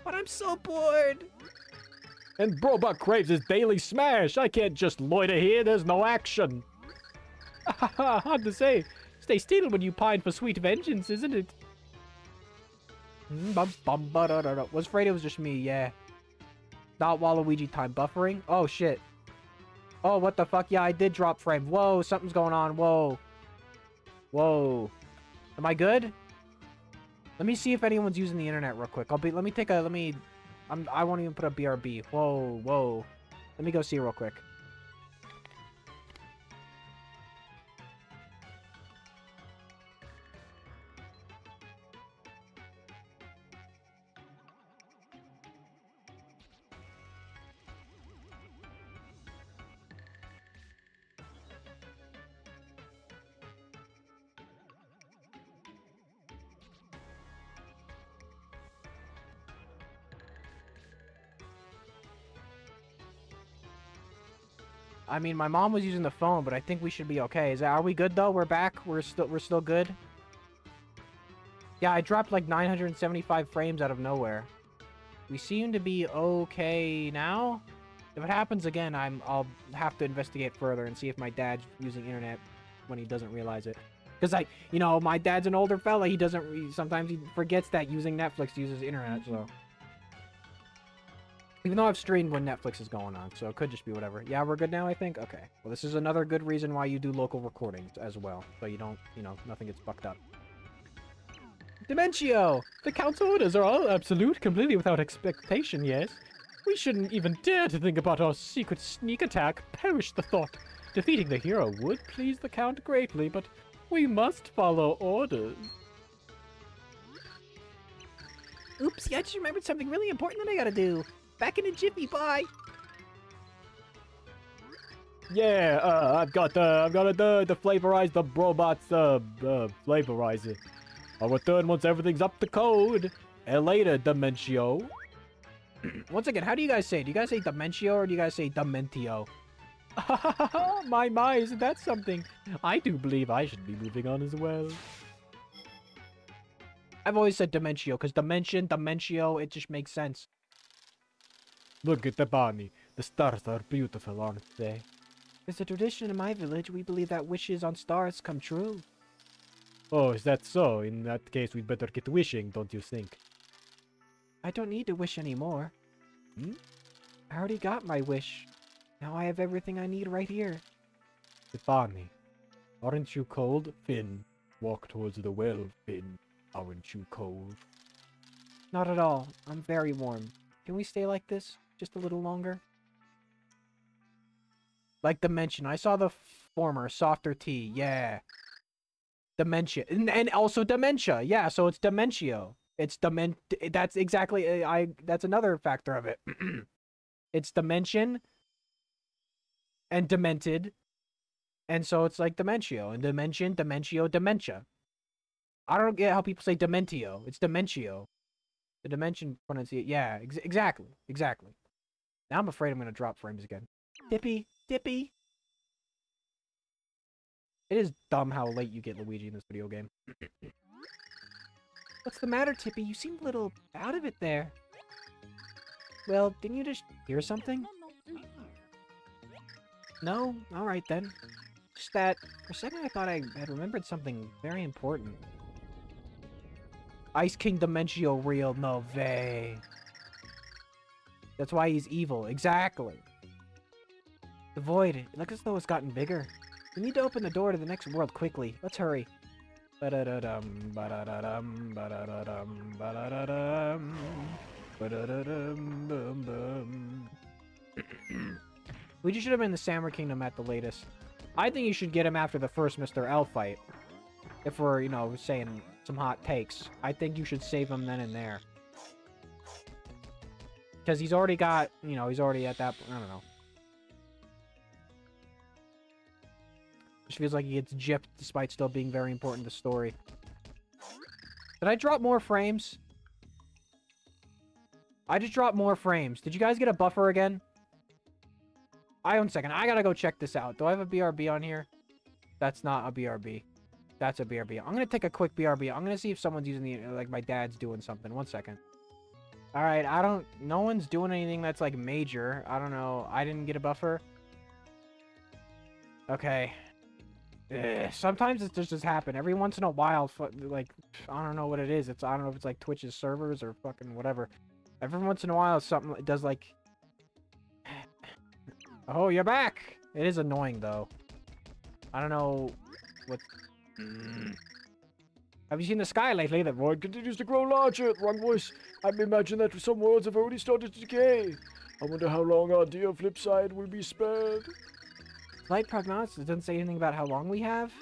But I'm so bored. And Brobot craves his daily smash. I can't just loiter here. There's no action. Hard to say. Stay still when you pine for sweet vengeance, isn't it? Was afraid it was just me, yeah. Not Waluigi time buffering. Oh, shit. Oh, what the fuck? Yeah, I did drop frame. Whoa, something's going on. Whoa. Whoa. Am I good? Let me see if anyone's using the internet real quick. I won't even put a BRB. Whoa, whoa. Let me go see real quick. I mean, my mom was using the phone, but I think we should be okay. Are we good though? We're back. We're still good. Yeah, I dropped like 975 frames out of nowhere. We seem to be okay now. If it happens again, I'll have to investigate further and see if my dad's using internet when he doesn't realize it. Because my dad's an older fella. Sometimes he forgets that using Netflix uses internet, so. Even though I've streamed when Netflix is going on, so it could just be whatever. Yeah, we're good now, I think? Okay. Well, this is another good reason why you do local recordings as well. So you don't, nothing gets fucked up. Dimentio! The Count's orders are all absolute, completely without expectation, yes? We shouldn't even dare to think about our secret sneak attack. Perish the thought. Defeating the hero would please the Count greatly, but we must follow orders. Oops, I just remembered something really important that I gotta do. Back in a jiffy, bye! Yeah, I've got to flavorize the robots, flavorizer. I'll return once everything's up to code. Later, Dimentio. Once again, how do you guys say it? Do you guys say Dimentio or do you guys say Dimentio? My, isn't that something? I do believe I should be moving on as well. I've always said Dimentio, because Dimentio, it just makes sense. Look at the Barney. The stars are beautiful, aren't they? There's a tradition in my village. We believe that wishes on stars come true. Oh, is that so? In that case, we'd better get wishing, don't you think? I don't need to wish anymore. Hmm? I already got my wish. Now I have everything I need right here. Stefani, aren't you cold? Finn, walk towards the well, Finn. Aren't you cold? Not at all. I'm very warm. Can we stay like this? Just a little longer? Like Dimension. I saw the former, softer T. Yeah. Dementia. And also dementia. Yeah, so it's Dimentio. It's that's exactly, that's another factor of it. It's dimension and demented. And so it's like Dimentio. And dimension, Dimentio, dementia. I don't get how people say Dementio. It's Dimentio. The dimension pronunciation. Yeah, exactly. Exactly. Now I'm afraid I'm going to drop frames again. Dippy. Dippy. It is dumb how late you get Luigi in this video game. What's the matter, Tippy? You seemed a little out of it there. Well, didn't you just hear something? No? Alright then. Just that, for a second I thought I had remembered something very important. Ice King Dimentio real, no way. That's why he's evil, exactly. The void, it looks as though it's gotten bigger. We need to open the door to the next world quickly. Let's hurry. Ba-da-da-dum, ba-da-da-dum, ba-da-da-dum, ba-da-da-dum, ba-da-da-dum, bum, bum. We just should have been in the Samur Kingdom at the latest. I think you should get him after the first Mr. L fight. If we're, you know, saying some hot takes. I think you should save him then and there. Because he's already got, you know, he's already at that, I don't know. Just feels like he gets gypped despite still being very important to the story. Did I drop more frames? I just dropped more frames. Did you guys get a buffer again? One second. I gotta go check this out. Do I have a BRB on here? That's not a BRB. That's a BRB. I'm gonna take a quick BRB. I'm gonna see if someone's using the, like, my dad's doing something. 1 second. Alright, no one's doing anything that's, like, major. I don't know. I didn't get a buffer. Okay. Sometimes it just happen. Every once in a while, like, I don't know what it is. I don't know if it's, like, Twitch's servers or fucking whatever. Every once in a while, something does, like... Oh, you're back! It is annoying, though. I don't know what... Have you seen the sky lately? The void continues to grow larger. Wrong voice. I imagine that some worlds have already started to decay. I wonder how long our dear Flipside will be spared. Light Prognosticus doesn't say anything about how long we have.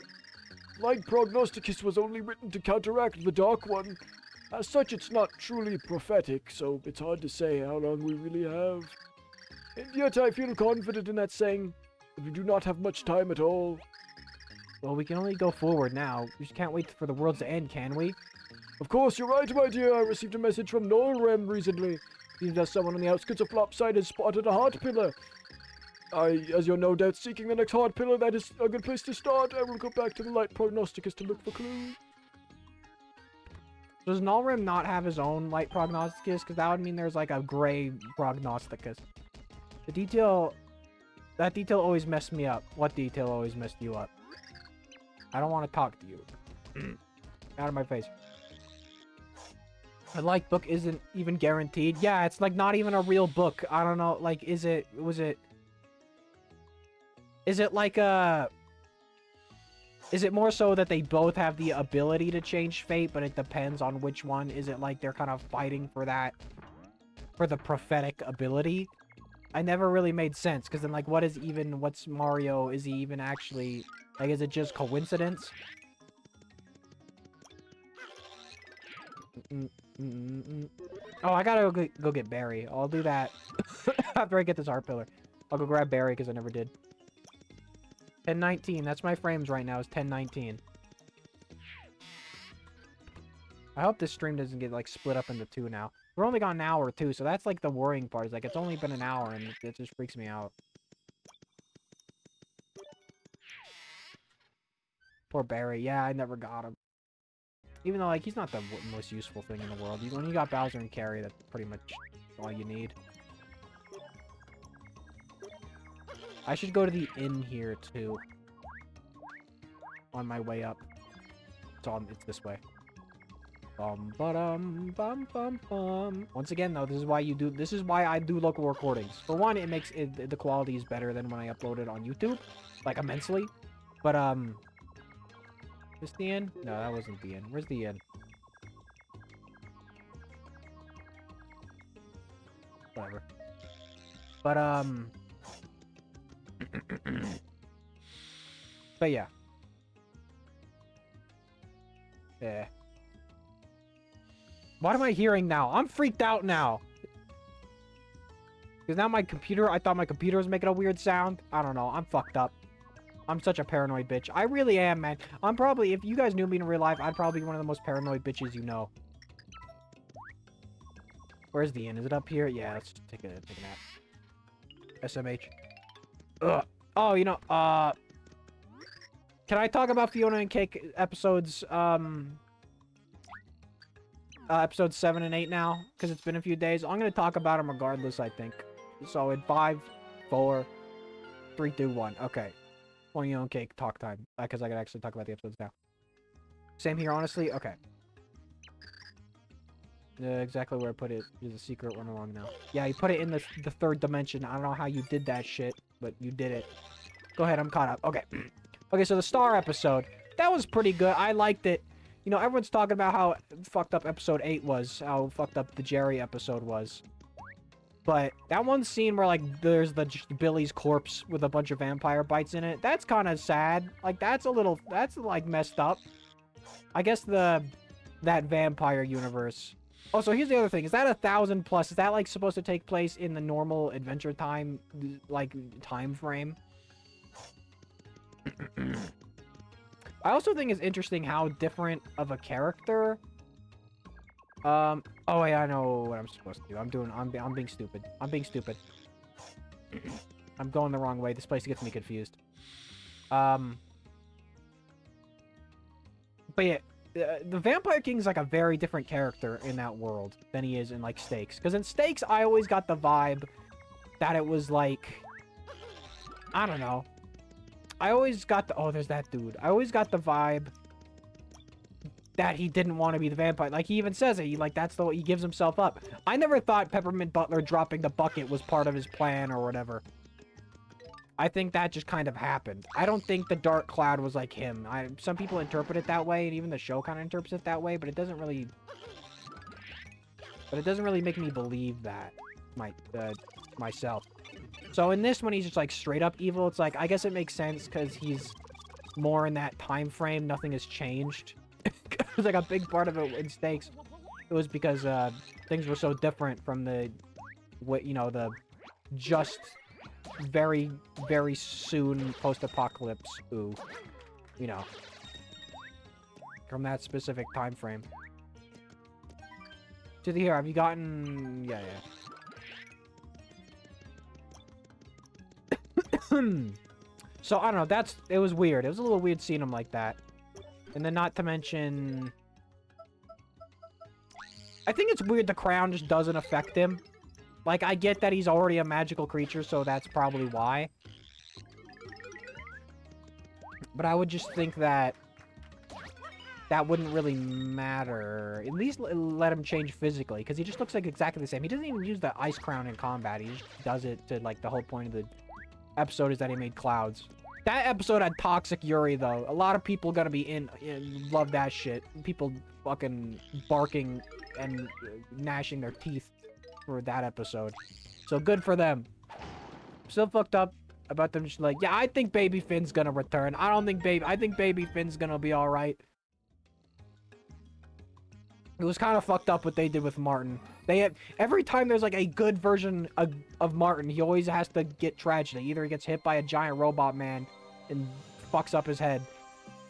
Light Prognosticus was only written to counteract the Dark One. As such, it's not truly prophetic, so it's hard to say how long we really have. And yet I feel confident in that saying that we do not have much time at all. Well, we can only go forward now. We just can't wait for the world to end, can we? Of course, you're right, my dear. I received a message from Nolrem recently. Seems that someone on the outskirts of Flopside has spotted a heart pillar. As you're no doubt seeking the next heart pillar, that is a good place to start. I will go back to the Light Prognosticus to look for clues. Does Nolrem not have his own Light Prognosticus? Because that would mean there's like a gray Prognosticus. The detail... That detail always messed me up. What detail always messed you up? I don't want to talk to you. Out of my face. A light book isn't even guaranteed. Yeah, it's like not even a real book. I don't know. Like, is it like a... Is it more so that they both have the ability to change fate, but it depends on which one? Is it like they're kind of fighting for that... For the prophetic ability? I never really made sense, because then, like, what's Mario? Is he even actually... Like, is it just coincidence? Oh, I gotta go get Barry. I'll do that after I get this art pillar. I'll go grab Barry, because I never did. 10:19. That's my frames right now, is 10:19. I hope this stream doesn't get, like, split up into two now. We're only got an hour, too, so that's, like, the worrying part. Is like, it's only been an hour, and it just freaks me out. Poor Barry. Yeah, I never got him. Even though, like, he's not the most useful thing in the world. When you got Bowser and Carrie, that's pretty much all you need. I should go to the inn here, too. On my way up. It's this way. Bum, bum, bum. Once again, though, this is why I do local recordings. For one, it makes the quality is better than when I upload it on YouTube. Like, immensely. But, is this the inn? No, that wasn't the inn. Where's the inn? Whatever. But, but yeah. Yeah. What am I hearing now? I'm freaked out now. Because now my computer, I thought my computer was making a weird sound. I don't know. I'm fucked up. I'm such a paranoid bitch. I really am, man. I'm probably, if you guys knew me in real life, I'd probably be one of the most paranoid bitches you know. Where's the inn? Is it up here? Yeah, let's take a nap. SMH. Ugh. Oh, you know, can I talk about Fiona and Cake episodes, episode 7 and 8 now, because it's been a few days. I'm going to talk about them regardless, I think. So in 5, 4, 3, 2, 1. Okay. Pulling your own cake, talk time. Because I can actually talk about the episodes now. Same here, honestly? Okay. Exactly where I put it is a secret one along now. Yeah, you put it in the third dimension. I don't know how you did that shit, but you did it. Go ahead, I'm caught up. Okay. Okay, so the Star episode. That was pretty good. I liked it. You know, everyone's talking about how fucked up episode 8 was. How fucked up the Jerry episode was. But that one scene where, like, there's just Billy's corpse with a bunch of vampire bites in it. That's kind of sad. Like, that's, like, messed up. I guess that vampire universe... Oh, so here's the other thing. Is that 1,000 plus? Is that, like, supposed to take place in the normal Adventure Time, like, time frame? I also think it's interesting how different of a character... Oh, wait, I know what I'm supposed to do. I'm being stupid. I'm being stupid. I'm going the wrong way. This place gets me confused. But yeah... the Vampire King's like a very different character in that world than he is in, like, Stakes. Because in Stakes, I always got the vibe that it was, like... I don't know. I always got the... Oh, there's that dude. I always got the vibe that he didn't want to be the vampire. Like, he even says it. He gives himself up. I never thought Peppermint Butler dropping the bucket was part of his plan or whatever. I think that just kind of happened. I don't think the Dark Cloud was like him. Some people interpret it that way, and even the show kind of interprets it that way, but it doesn't really... But it doesn't really make me believe that myself. So in this one, he's just, like, straight up evil. It's like, I guess it makes sense, because he's more in that time frame. Nothing has changed. It was, like, a big part of it in Stakes. It was because, things were so different from the just... very, very soon post-apocalypse, you know, from that specific time frame. To the hero, have you gotten... Yeah. So, I don't know, it was weird. It was a little weird seeing him like that. And then not to mention... I think it's weird the crown just doesn't affect him. Like, I get that he's already a magical creature, so that's probably why. But I would just think that that wouldn't really matter. At least let him change physically, because he just looks like exactly the same. He doesn't even use the ice crown in combat. He just does it to, like, the whole point of the episode is that he made clouds. That episode had Toxic Yuri, though. A lot of people gonna be love that shit. People fucking barking and gnashing their teeth for that episode. So good for them. Still fucked up about them just like, yeah, I think Baby Finn's gonna return. I think Baby Finn's gonna be alright. It was kind of fucked up what they did with Martin. Every time there's like a good version of Martin, he always has to get tragedy. Either he gets hit by a giant robot man and fucks up his head,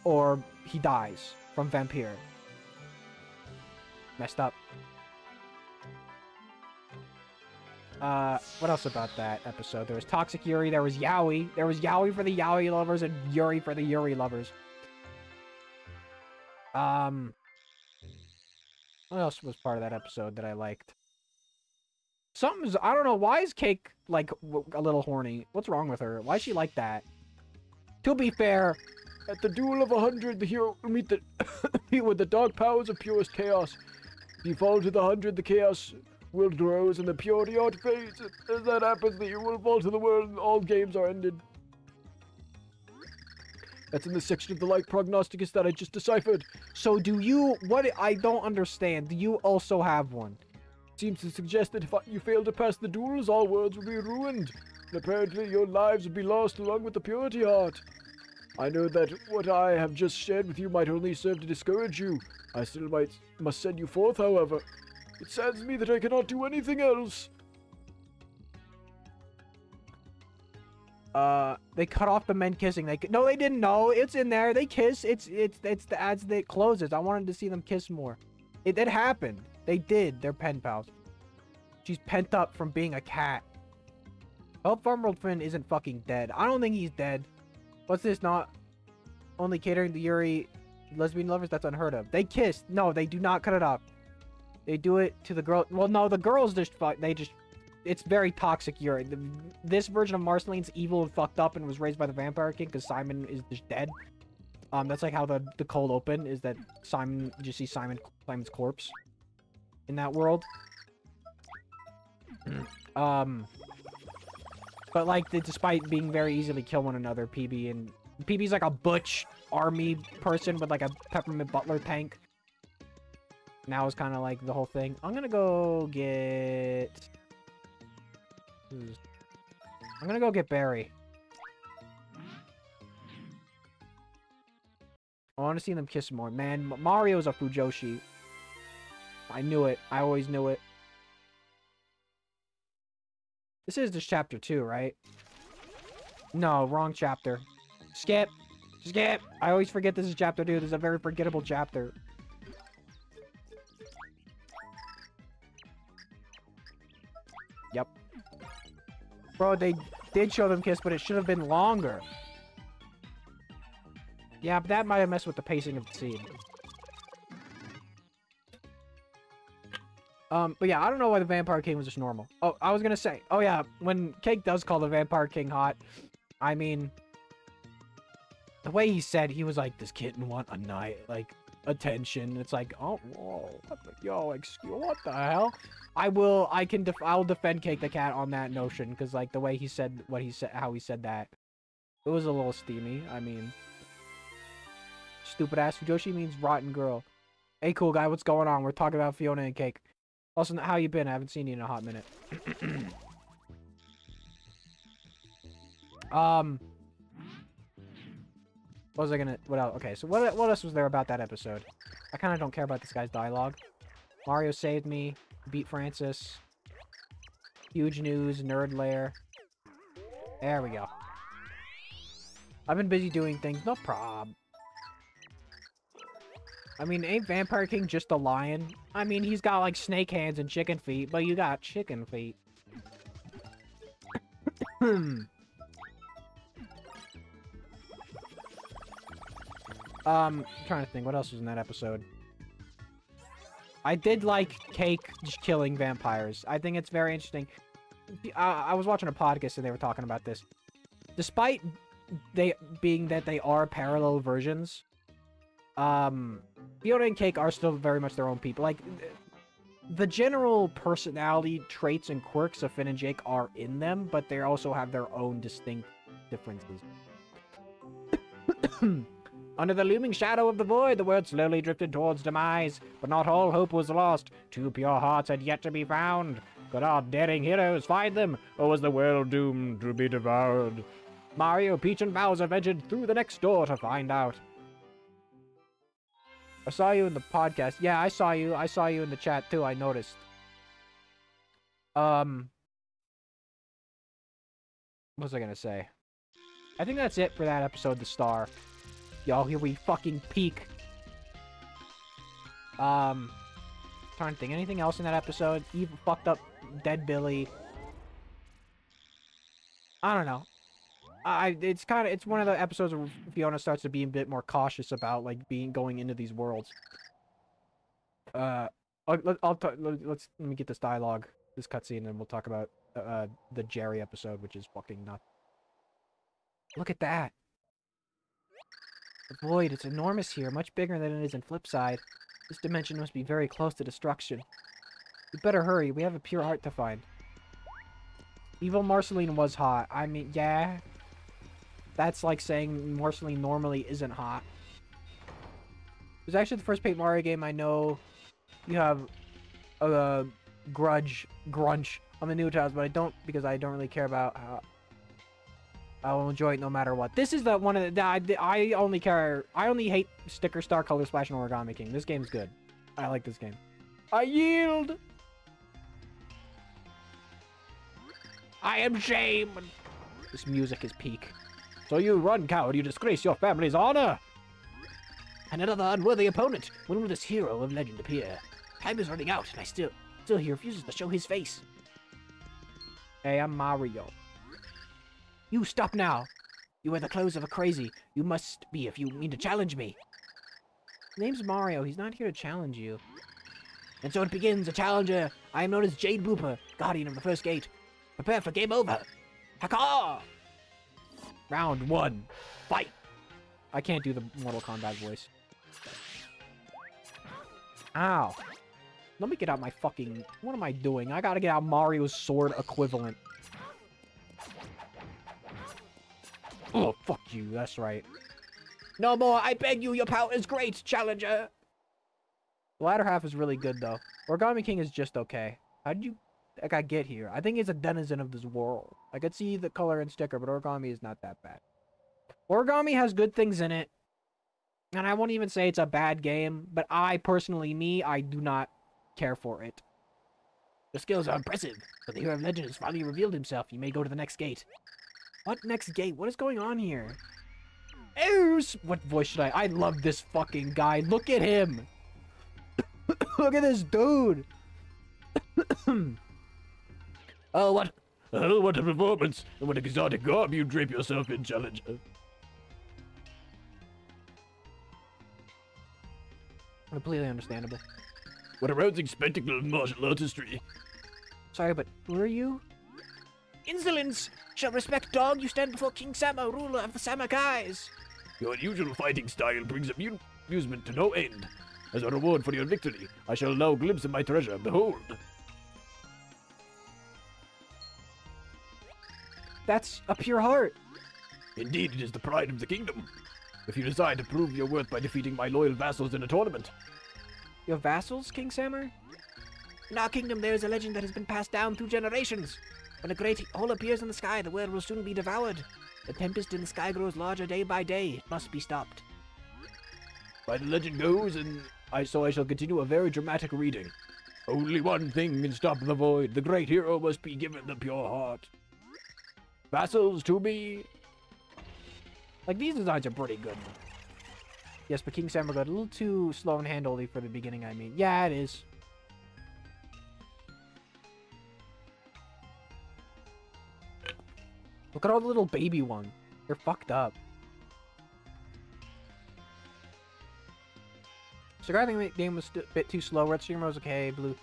or he dies from Vampire. Messed up. What else about that episode? There was Toxic Yuri, there was Yaoi. There was Yaoi for the Yaoi lovers and Yuri for the Yuri lovers. What else was part of that episode that I liked? I don't know, why is Cake, like, a little horny? What's wrong with her? Why is she like that? To be fair, at the duel of 100, the hero will meet with the dark powers of purest chaos. If you fall to the 100, the chaos world grows and the purity art fades. As that happens, the hero will fall to the world and all games are ended. That's in the section of the light prognosticus that I just deciphered. So do you... I don't understand. Do you also have one? Seems to suggest that if you fail to pass the duels, all worlds will be ruined. And apparently your lives will be lost along with the purity heart. I know that what I have just shared with you might only serve to discourage you. I still must send you forth, however. It saddens me that I cannot do anything else. They cut off the men kissing. No, they didn't know. It's in there. They kiss. It's the ads that it closes. I wanted to see them kiss more. It happened. They did. They're pen pals. She's pent up from being a cat. Oh, Farmworld Finn isn't fucking dead. I don't think he's dead. What's this? Not only catering to Yuri lesbian lovers? That's unheard of. They kissed. No, they do not cut it off. They do it to the girl. Well, no, the girls just fuck. They just. It's very toxic urine. This version of Marceline's evil and fucked up and was raised by the Vampire King because Simon is just dead. That's like how the cold open is that Simon. You see Simon's corpse in that world. But like, despite being very easily kill one another, PB's like a butch army person with like a Peppermint Butler tank. Now is kind of like the whole thing. I'm gonna go get. I'm gonna go get Barry. I want to see them kiss more. Man, Mario's a Fujoshi. I knew it. I always knew it. This is just chapter 2, right? No, wrong chapter. Skip. Skip. I always forget this is chapter 2. This is a very forgettable chapter. Yep. Bro, they did show them kiss, but it should have been longer. Yeah, but that might have messed with the pacing of the scene. But yeah, I don't know why the Vampire King was just normal. Oh, I was gonna say, oh yeah, when Cake does call the Vampire King hot, I mean, the way he said, he was like, this kitten want a night, like, attention. It's like, oh, whoa, yo, excuse, what the hell? I'll defend Cake the Cat on that notion, because like the way he said what he said, how he said that, it was a little steamy. I mean, stupid ass Fujoshi means rotten girl. Hey, cool guy, what's going on? We're talking about Fiona and Cake. Also, how you been? I haven't seen you in a hot minute. What was I gonna... What else? Okay, so what else was there about that episode? I kind of don't care about this guy's dialogue. Mario saved me. Beat Francis. Huge news. Nerd lair. There we go. I've been busy doing things. No prob. I mean, ain't Vampire King just a lion? I mean, he's got, like, snake hands and chicken feet, but you got chicken feet. I'm trying to think, what else was in that episode? I did like Cake just killing vampires. I think it's very interesting. I was watching a podcast and they were talking about this. Despite they are parallel versions, Fiona and Cake are still very much their own people. Like, the general personality traits and quirks of Finn and Jake are in them, but they also have their own distinct differences. Under the looming shadow of the void, the world slowly drifted towards demise, but not all hope was lost. 2 pure hearts had yet to be found. Could our daring heroes find them, or was the world doomed to be devoured? Mario, Peach, and Bowser ventured through the next door to find out. I saw you in the podcast. Yeah, I saw you. I saw you in the chat, too. I noticed. What was I gonna say? I think that's it for that episode, The Star. Y'all, here we fucking peak. Trying to think. Anything else in that episode? Even fucked up Dead Billy. I don't know. It's one of the episodes where Fiona starts to be a bit more cautious about, like, going into these worlds. Let me get this dialogue, this cutscene, and we'll talk about, the Jerry episode, which is fucking nuts. Look at that! The void, it's enormous here, much bigger than it is in Flipside. This dimension must be very close to destruction. We better hurry, we have a pure heart to find. Evil Marceline was hot. I mean, yeah. That's like saying Marceline normally isn't hot. It was actually the first Paper Mario game I know you have a grunge on the new titles, but I don't, because I don't really care about how I will enjoy it no matter what. This is the one of the I only hate Sticker Star, Color Splash, and Origami King. This game's good. I like this game. I yield. I am shamed. This music is peak. So you run, coward, you disgrace your family's honor! And another unworthy opponent! When will this hero of legend appear? Time is running out, and I still he refuses to show his face. Hey, I'm Mario. You stop now! You wear the clothes of a crazy. You must be if you mean to challenge me. His name's Mario, he's not here to challenge you. And so it begins, a challenger. I am known as Jade Booper, guardian of the first gate. Prepare for game over. Haka! Round 1. Fight! I can't do the Mortal Kombat voice. Ow. Let me get out my fucking... What am I doing? I gotta get out Mario's sword equivalent. Oh, fuck you. That's right. No more. I beg you. Your power is great, challenger. The latter half is really good, though. Origami King is just okay. How did you... Like, I get here? I think he's a denizen of this world. I could see the color and sticker, but Origami is not that bad. Origami has good things in it. And I won't even say it's a bad game, but I do not care for it. Your skills are impressive, but the hero of legend has finally revealed himself. You may go to the next gate. What next gate? What is going on here? What voice should I love this fucking guy. Look at him. Look at this dude. Oh, what? Oh, what a performance. And what exotic garb you drape yourself in, challenger. Completely understandable. What a rousing spectacle of martial artistry. Sorry, but who are you? Insolence! Shall respect dog, you stand before King Sama, ruler of the Samakais. Your unusual fighting style brings amusement to no end. As a reward for your victory, I shall now glimpse of my treasure. Behold! That's a pure heart. Indeed, it is the pride of the kingdom. If you decide to prove your worth by defeating my loyal vassals in a tournament. Your vassals, King Samur? In our kingdom, there is a legend that has been passed down through generations. When a great hole appears in the sky, the world will soon be devoured. The tempest in the sky grows larger day by day. It must be stopped. By the legend goes, so I shall continue a very dramatic reading. Only one thing can stop the void. The great hero must be given the pure heart. Vassals to me. Like, these designs are pretty good. Yes, but King Samur got a little too slow and handholdy for the beginning, I mean. Yeah, it is. Look at all the little baby ones. They're fucked up. So I think the game was a bit too slow. Red Streamer was okay. Blue.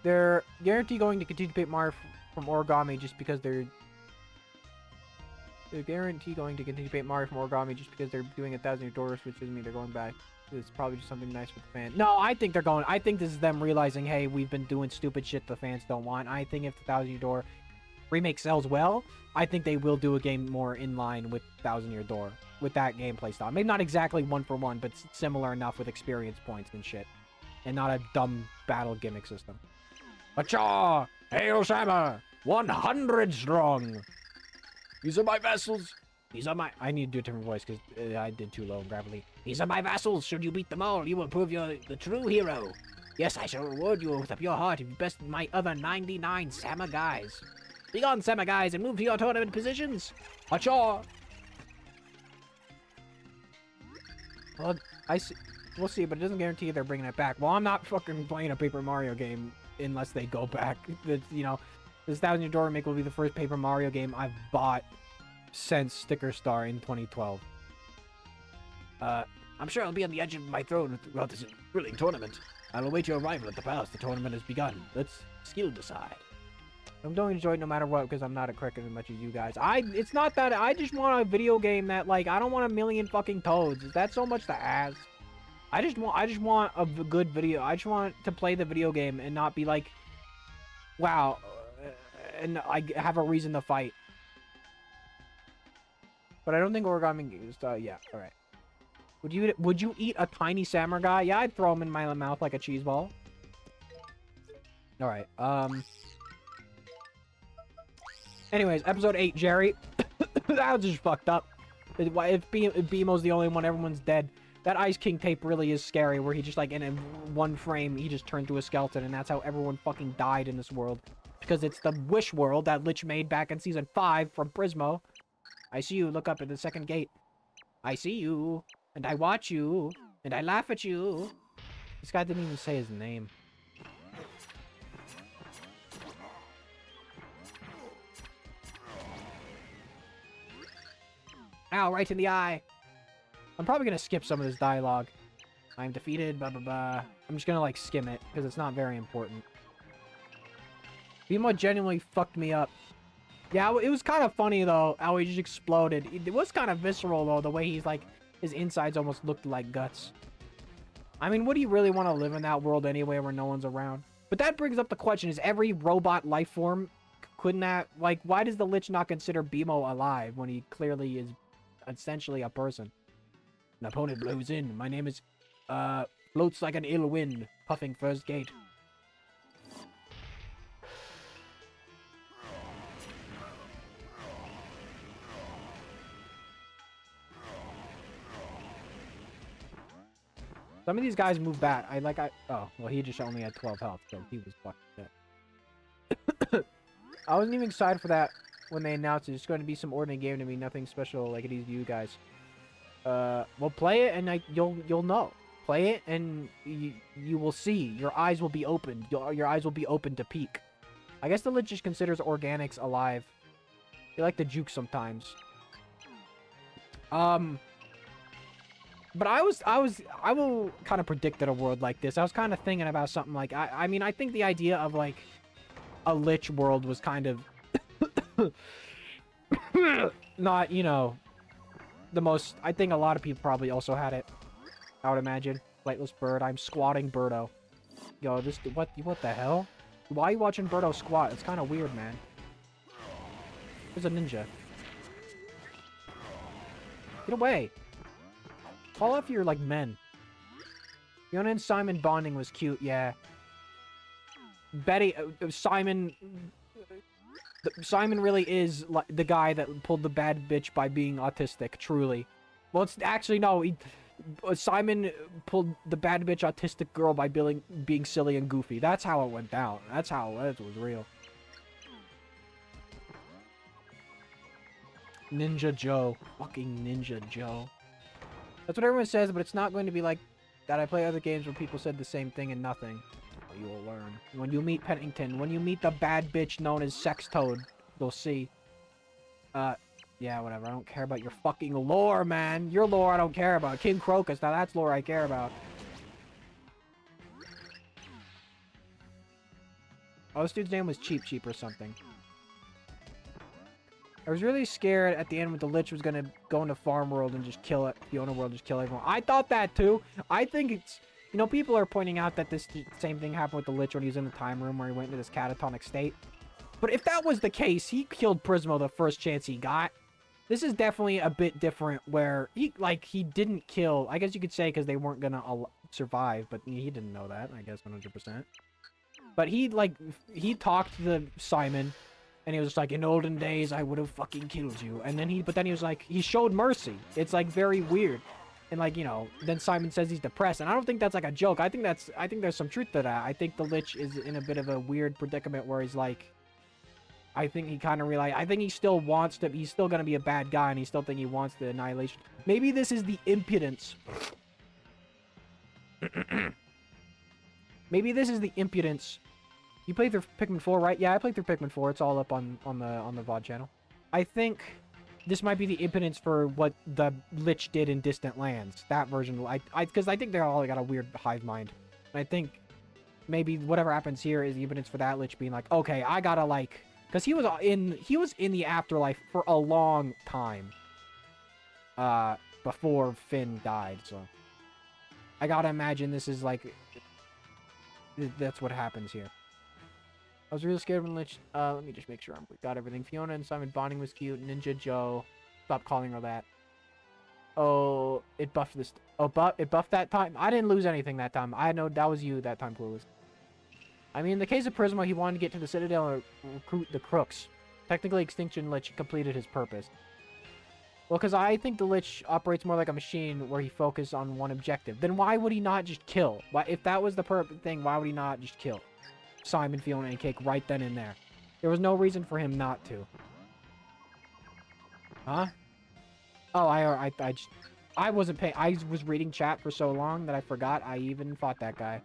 They're guaranteed going to continue to pick Mario from Origami just because they're guaranteed going to continue to paint Mario from Origami just because they're doing 1,000 Year Door, which doesn't mean they're going back. It's probably just something nice with the fans. No, I think they're going. I think this is them realizing, hey, we've been doing stupid shit the fans don't want. I think if the 1,000 Year Door remake sells well, I think they will do a game more in line with 1,000 Year Door with that gameplay style. Maybe not exactly one for one, but similar enough with experience points and shit, and not a dumb battle gimmick system. Acha! Hail Sama! 100 strong! These are my vassals. These are my... I need to do a different voice because I did too low and gravelly. These are my vassals. Should you beat them all, you will prove you're the true hero. Yes, I shall reward you with a pure heart if you best my other 99 Sama guys. Be gone, Sama guys, and move to your tournament positions. Acha! Well, we'll see, but it doesn't guarantee they're bringing it back. Well, I'm not fucking playing a Paper Mario game unless they go back. You know, this 1,000 Year Door remake will be the first Paper Mario game I've bought since Sticker Star in 2012. I'm sure I'll be on the edge of my throne throughout this thrilling tournament. I'll await your arrival at the palace. The tournament has begun. Let's skill decide. I'm going to enjoy it no matter what because I'm not a cricket as much as you guys. It's not that. I just want a video game that, like, I don't want a million fucking toads. Is that so much to ask? I just want a good video. I just want to play the video game and not be like, wow, and I have a reason to fight. But I don't think Origami is, yeah, alright. Would you eat a tiny Samurai guy? Yeah, I'd throw him in my mouth like a cheese ball. Alright, anyways, episode 8, Jerry. That was just fucked up. If BMO's the only one, everyone's dead. That Ice King tape really is scary, where he just, like, in one frame, he just turned to a skeleton, and that's how everyone fucking died in this world. Because it's the Wish world that Lich made back in Season 5 from Prismo. I see you, look up at the second gate. I see you, and I watch you, and I laugh at you. This guy didn't even say his name. Ow, right in the eye. I'm probably gonna skip some of this dialogue. I'm defeated, blah, blah, blah. I'm just gonna, like, skim it, because it's not very important. Beemo genuinely fucked me up. Yeah, it was kind of funny, though, how he just exploded. It was kind of visceral, though, the way he's, like, his insides almost looked like guts. I mean, would he really want to live in that world anyway where no one's around? But that brings up the question, is every robot life form, couldn't that, like, why does the Lich not consider Beemo alive when he clearly is essentially a person? An opponent blows in. My name is, floats like an ill wind, puffing first gate. Some of these guys move back. Oh, well, he just only had 12 health, so he was fucking dead. I wasn't even excited for that when they announced it. It's going to be some ordinary game to me, nothing special like it is to you guys. Well, play it and you'll know. Play it and you will see. Your eyes will be opened. Your eyes will be open to peek. I guess the Lich just considers organics alive. They like to juke sometimes. But I will kind of predicted a world like this. I was kind of thinking about something like, I mean, I think the idea of, like, a Lich world was kind of not, you know, the most, I think a lot of people probably also had it, I would imagine. Flightless bird, I'm squatting Birdo. Yo, what the hell? Why are you watching Birdo squat? It's kind of weird, man. There's a ninja. Get away. Call off your, like, men. Fiona and Simon bonding was cute, yeah. Simon really is like the guy that pulled the bad bitch by being autistic, truly. Well, it's actually, no, Simon pulled the bad bitch autistic girl by being silly and goofy. That's how it went down. That's how it was real. Ninja Joe. Fucking Ninja Joe. That's what everyone says, but it's not going to be like that. I play other games where people said the same thing and nothing. Oh, you will learn. When you meet Pennington, when you meet the bad bitch known as Sex Toad, you'll see. Yeah, whatever. I don't care about your fucking lore, man. Your lore I don't care about. King Crocus, now that's lore I care about. Oh, this dude's name was Cheap or something. I was really scared at the end when the Lich was gonna go into Farm World and just kill it. Fiona World, just kill everyone. I thought that too. I think it's... You know, people are pointing out that this same thing happened with the Lich when he was in the time room where he went into this catatonic state. But if that was the case, he killed Prismo the first chance he got. This is definitely a bit different where he didn't kill... I guess you could say because they weren't gonna survive, but he didn't know that, I guess, 100%. But he talked to Simon... And he was just like, in olden days, I would have fucking killed you. And then but then he was like, he showed mercy. It's like very weird. And like, you know, then Simon says he's depressed. And I don't think that's like a joke. I think there's some truth to that. I think the Lich is in a bit of a weird predicament where he's like, I think he kind of realized, I think he still wants to, he's still going to be a bad guy. And he still think he wants the annihilation. Maybe this is the impudence. Maybe this is the impudence. You played through Pikmin 4, right? Yeah, I played through Pikmin 4. It's all up on the VOD channel. I think this might be the impotence for what the Lich did in Distant Lands. That version, because I think they all got a weird hive mind. And I think maybe whatever happens here is the impotence for that Lich being like, okay, I gotta like, because he was in the afterlife for a long time, before Finn died. So I gotta imagine this is like, that's what happens here. I was really scared when Lich... let me just make sure I got everything. Fiona and Simon bonding was cute. Ninja Joe. Stop calling her that. Oh, it buffed this... Oh, it buffed that time? I didn't lose anything that time. I know that was you that time, Clueless. I mean, in the case of Prismo, he wanted to get to the Citadel and recruit the crooks. Technically, Extinction Lich completed his purpose. Well, because I think the Lich operates more like a machine where he focuses on one objective. Then why would he not just kill? Why, if that was the perfect thing, why would he not just kill Simon, Fiona, and Cake right then and there? There was no reason for him not to. Huh? Oh, I wasn't paying. I was reading chat for so long that I forgot I even fought that guy.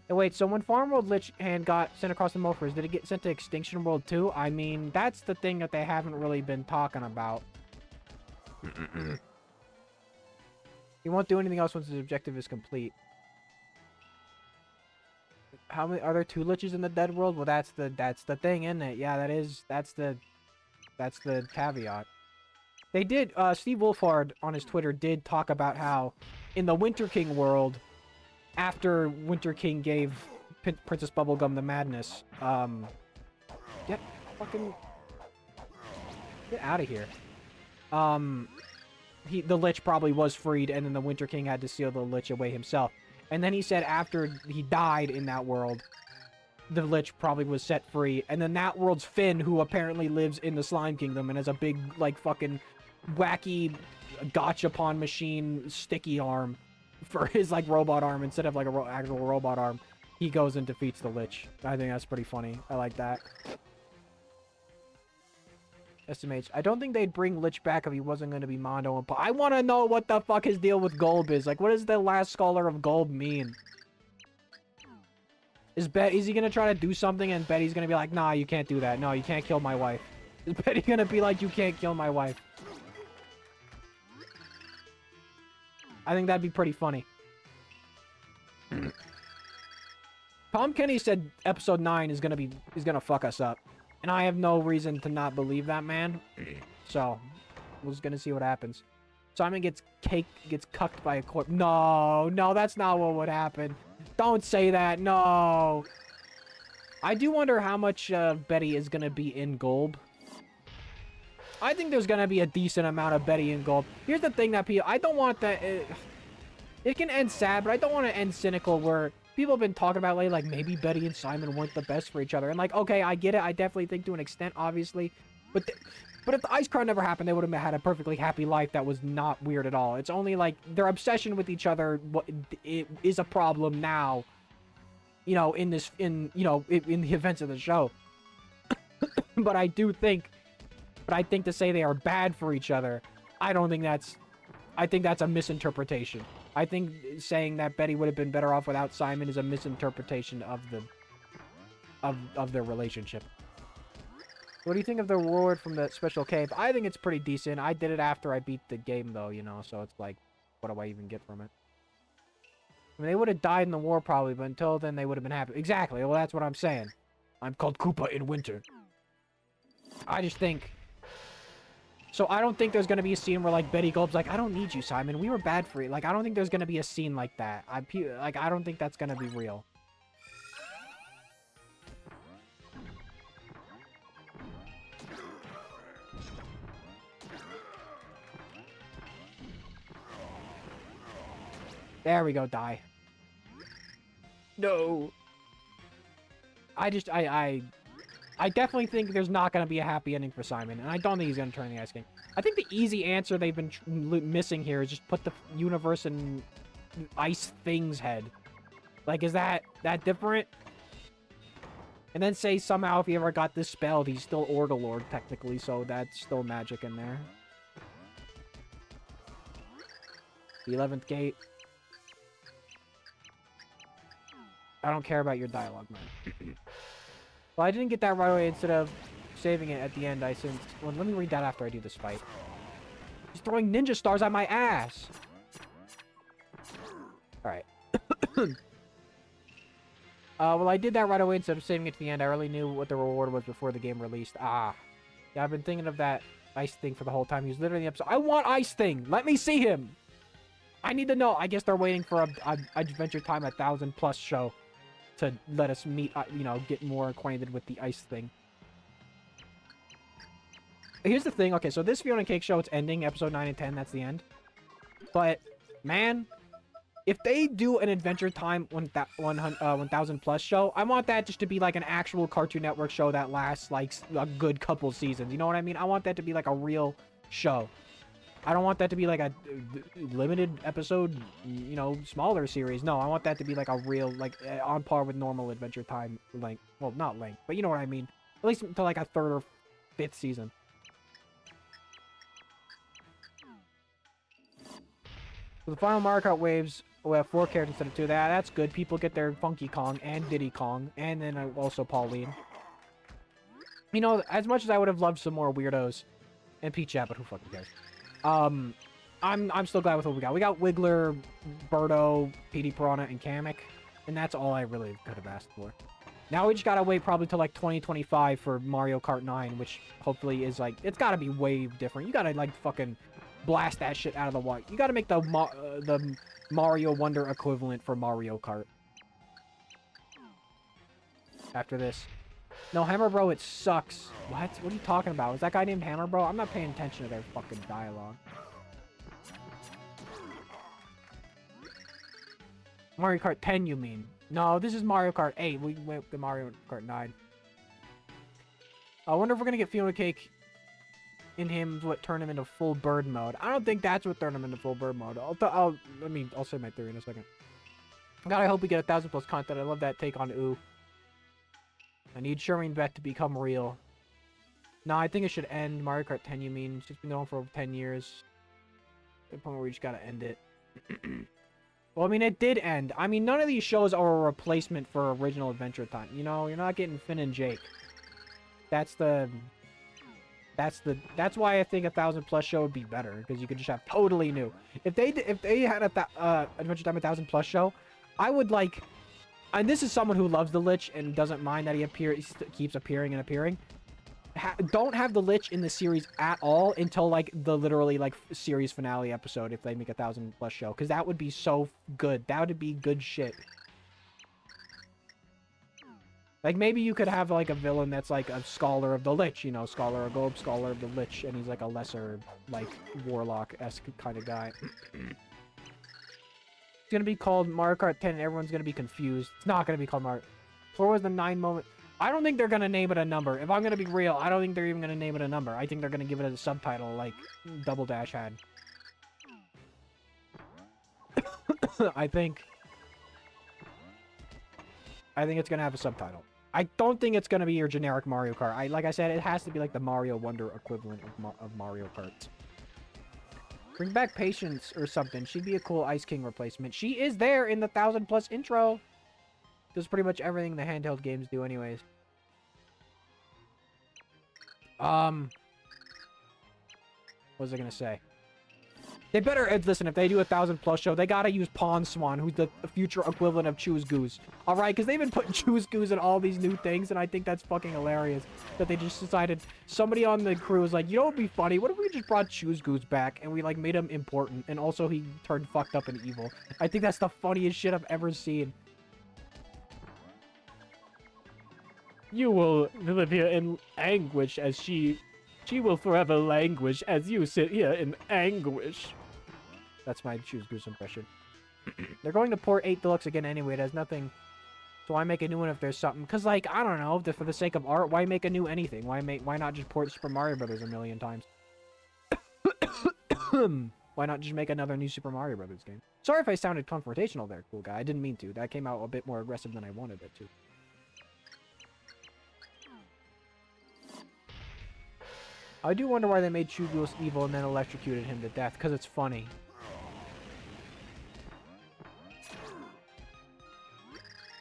And wait, so when Farm World Lich Hand got sent across the Mofers, did it get sent to Extinction World too? I mean, that's the thing that they haven't really been talking about. He won't do anything else once his objective is complete. How many are there 2 liches in the dead world? Well, that's the thing, isn't it? Yeah, that's the caveat. They did Steve Wolfhard on his Twitter did talk about how in the Winter King world, after Winter King gave Princess Bubblegum the madness, get out of here. The Lich probably was freed, and then the Winter King had to seal the Lich away himself. And then he said after he died in that world, the Lich probably was set free. And then that world's Finn, who apparently lives in the Slime Kingdom and has a big, like, fucking wacky gachapon machine sticky arm for his, like, robot arm instead of, like, a actual robot arm. He goes and defeats the Lich. I think that's pretty funny. I like that. SMH. I don't think they'd bring Lich back if he wasn't going to be Mondo and I want to know what the fuck his deal with Golb is. Like, what does the last scholar of Golb mean? Is he going to try to do something and Betty's going to be like, nah, you can't do that. No, you can't kill my wife. Is Betty going to be like, you can't kill my wife? I think that'd be pretty funny. Tom Kenny said episode 9 is going to fuck us up. And I have no reason to not believe that man. So, we're just gonna see what happens. Simon gets cucked by a corpse. No, that's not what would happen. Don't say that, no. I do wonder how much Betty is gonna be in Golb. I think there's gonna be a decent amount of Betty in Golb. Here's the thing that I don't want that... It can end sad, but I don't want to end cynical where... People have been talking about lately, like, maybe Betty and Simon weren't the best for each other. And, like, okay, I get it. I definitely think to an extent, obviously. But if the Ice Crown never happened, they would have had a perfectly happy life that was not weird at all. It's only, like, their obsession with each other it is a problem now, you know, in the events of the show. But I think to say they are bad for each other, I think that's a misinterpretation. I think saying that Betty would have been better off without Simon is a misinterpretation of their relationship. What do you think of the reward from the special cave? I think it's pretty decent. I did it after I beat the game, though, you know, so it's like, what do I even get from it? I mean, they would have died in the war, probably, but until then, they would have been happy. Exactly, well, that's what I'm saying. I'm called Koopa in winter. I just think... So I don't think there's going to be a scene where, like, Betty Golb's like, I don't need you, Simon. We were bad for you. Like, I don't think there's going to be a scene like that. I don't think that's going to be real. There we go, die. No. I definitely think there's not going to be a happy ending for Simon, and I don't think he's going to turn the Ice King. I think the easy answer they've been missing here is just put the universe in Ice Thing's head. Like, is that different? And then say somehow if he ever got this spelled, he's still Orgalord, technically, so that's still magic in there. The 11th gate. I don't care about your dialogue, man. Well, I didn't get that right away. Instead of saving it at the end, well, let me read that after I do this fight. He's throwing ninja stars at my ass! Alright. Well, I did that right away instead of saving it to the end. I already knew what the reward was before the game released. Ah. Yeah, I've been thinking of that Ice Thing for the whole time. He was literally in the episode. I want Ice Thing! Let me see him! I need to know. I guess they're waiting for a Adventure Time 1000+ show to let us meet, you know, get more acquainted with the Ice Thing. Here's the thing. Okay, so this Fiona Cake show, it's ending. Episode 9 and 10, that's the end. But, man, if they do an Adventure Time 1000+ show, I want that just to be like an actual Cartoon Network show that lasts, like, a good couple seasons. You know what I mean? I want that to be like a real show. I don't want that to be like a limited episode, you know, smaller series. No, I want that to be like a real, like, on par with normal Adventure Time length. Well, not length, but you know what I mean. At least to like a 3rd or 5th season. So the final Mario Kart waves will have 4 characters instead of 2. That's good. People get their Funky Kong and Diddy Kong, and then also Pauline. You know, as much as I would have loved some more weirdos and Peach Jab, but who fucking cares? I'm still glad with what we got. We got Wiggler, Birdo, Petey Piranha, and Kamek, and that's all I really could have asked for. Now we just gotta wait probably till like 2025 for Mario Kart 9, which hopefully is like, it's gotta be way different. You gotta like fucking blast that shit out of the water. You gotta make the Mario Wonder equivalent for Mario Kart. After this. No, Hammer Bro, it sucks. What? What are you talking about? Is that guy named Hammer Bro? I'm not paying attention to their fucking dialogue. Mario Kart 10, you mean? No, this is Mario Kart 8. We went to Mario Kart 9. I wonder if we're gonna get Fiona Cake in him, what, turn him into full bird mode. I don't think that's what turned him into full bird mode. I'll say my theory in a second. God, I hope we get 1,000+ content. I love that take on Ooh. I need Shermie Bet to become real. No, I think it should end. Mario Kart 10, you mean? It's just been going for over 10 years. To the point where we just gotta end it. Well, I mean, it did end. I mean, none of these shows are a replacement for original Adventure Time. You know, you're not getting Finn and Jake. That's why I think 1,000+ show would be better, because you could just have totally new. If they had Adventure Time 1,000+ show, I would like, and this is someone who loves the Lich and doesn't mind that he keeps appearing and appearing. Don't have the Lich in the series at all until like the literally like series finale episode if they make 1,000+ show, because that would be so good. That would be good shit. Like maybe you could have like a villain that's like a Scholar of the Lich, you know, Scholar of Gold, Scholar of the Lich, and he's like a lesser like Warlock-esque kind of guy. It's gonna be called Mario Kart 10 and everyone's gonna be confused. It's not gonna be called Mario. What was the 9 moment? I don't think they're gonna name it a number. If I'm gonna be real, I don't think they're even gonna name it a number. I think they're gonna give it a subtitle like Double Dash had. I think it's gonna have a subtitle. I don't think it's gonna be your generic Mario Kart. Like I said, it has to be like the Mario Wonder equivalent of Mario Kart. Bring back Patience or something. She'd be a cool Ice King replacement. She is there in the 1,000+ intro. Does pretty much everything the handheld games do anyways. What was I gonna say? They better, listen, if they do 1,000+ show, they gotta use Pawn Swan, who's the future equivalent of Choose Goose. Alright, because they've been putting Choose Goose in all these new things, and I think that's fucking hilarious. That they just decided, somebody on the crew was like, you know what would be funny? What if we just brought Choose Goose back, and we like made him important, and also he turned fucked up and evil? I think that's the funniest shit I've ever seen. You will live here in anguish as she will forever languish as you sit here in anguish. That's my Choose Goose impression. They're going to port 8 Deluxe again anyway. It has nothing. So why make a new one if there's something? Because, like, I don't know. For the sake of art, why make a new anything? Why not just port Super Mario Brothers a million times? Why not just make another new Super Mario Brothers game? Sorry if I sounded confrontational there, cool guy. I didn't mean to. That came out a bit more aggressive than I wanted it to. I do wonder why they made Choose Goose evil and then electrocuted him to death, because it's funny.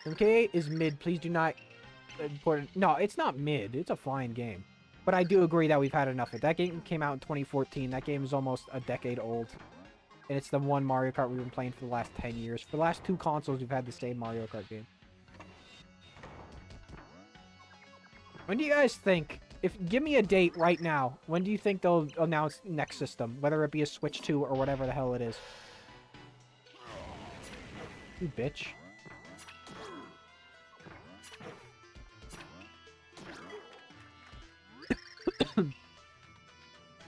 MK8 is mid. Please do not... No, it's not mid. It's a fine game. But I do agree that we've had enough of it. That game came out in 2014. That game is almost a decade old. And it's the one Mario Kart we've been playing for the last 10 years. For the last 2 consoles, we've had the same Mario Kart game. When do you guys think... Give me a date right now. When do you think they'll announce next system? Whether it be a Switch 2 or whatever the hell it is. You bitch.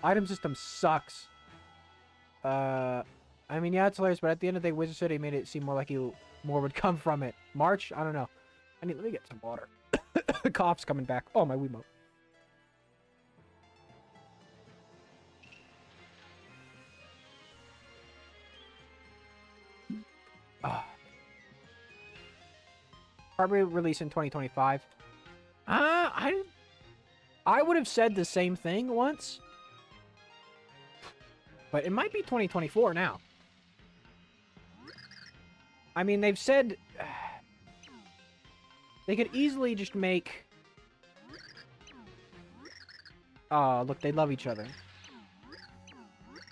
Item system sucks. I mean, yeah, it's hilarious, but at the end of the day, Wizard City made it seem more like more would come from it. March? I don't know. Let me get some water. Cough's coming back. Oh, my Wiimote. Probably release in 2025. I would have said the same thing once. But it might be 2024 now. I mean, they've said... They could easily just make... Oh, look, they love each other.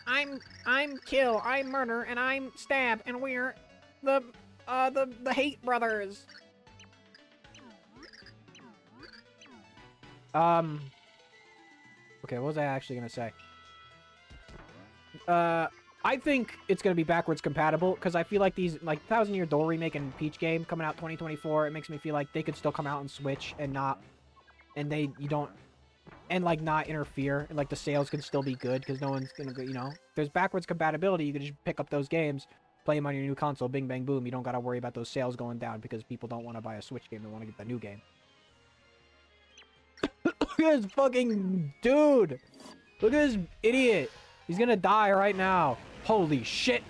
I'm kill, I'm murder, and I'm stab, and we're the hate brothers. Okay, what was I actually gonna say? I think it's gonna be backwards compatible, because I feel like these, like, 1000 Year Door remake and Peach game coming out 2024, it makes me feel like they could still come out on Switch and not, and like, not interfere, and, like, the sales can still be good, because no one's gonna go, you know, if there's backwards compatibility, you can just pick up those games, play them on your new console, bing, bang, boom, you don't gotta worry about those sales going down, because people don't want to buy a Switch game, they want to get the new game. Look at this fucking dude! Look at this idiot! He's gonna die right now. Holy shit!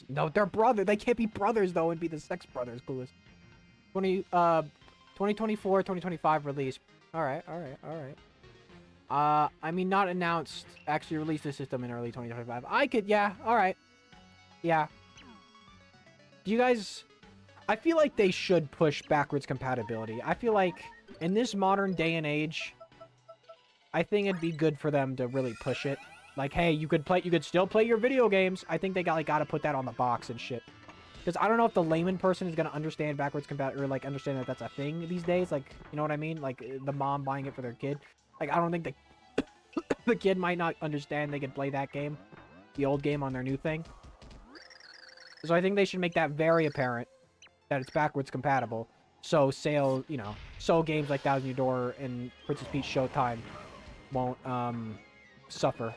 No, they're brothers. They can't be brothers though and be the sex brothers, Clueless. 2024, 2025 release. Alright. I mean, not announced. Actually release the system in early 2025. Yeah, alright. Yeah. Do you guys... I feel like they should push backwards compatibility. I feel like in this modern day and age, I think it'd be good for them to really push it. Like, hey, you could still play your video games. I think they gotta put that on the box and shit. Because I don't know if the layman person is gonna understand backwards compatibility, or like understand that that's a thing these days. Like, you know what I mean? Like the mom buying it for their kid. Like, I don't think the kid might not understand they could play that game, the old game, on their new thing. So I think they should make that very apparent, that it's backwards compatible, so so games like 1000 Year Door and Princess Peach Showtime won't suffer.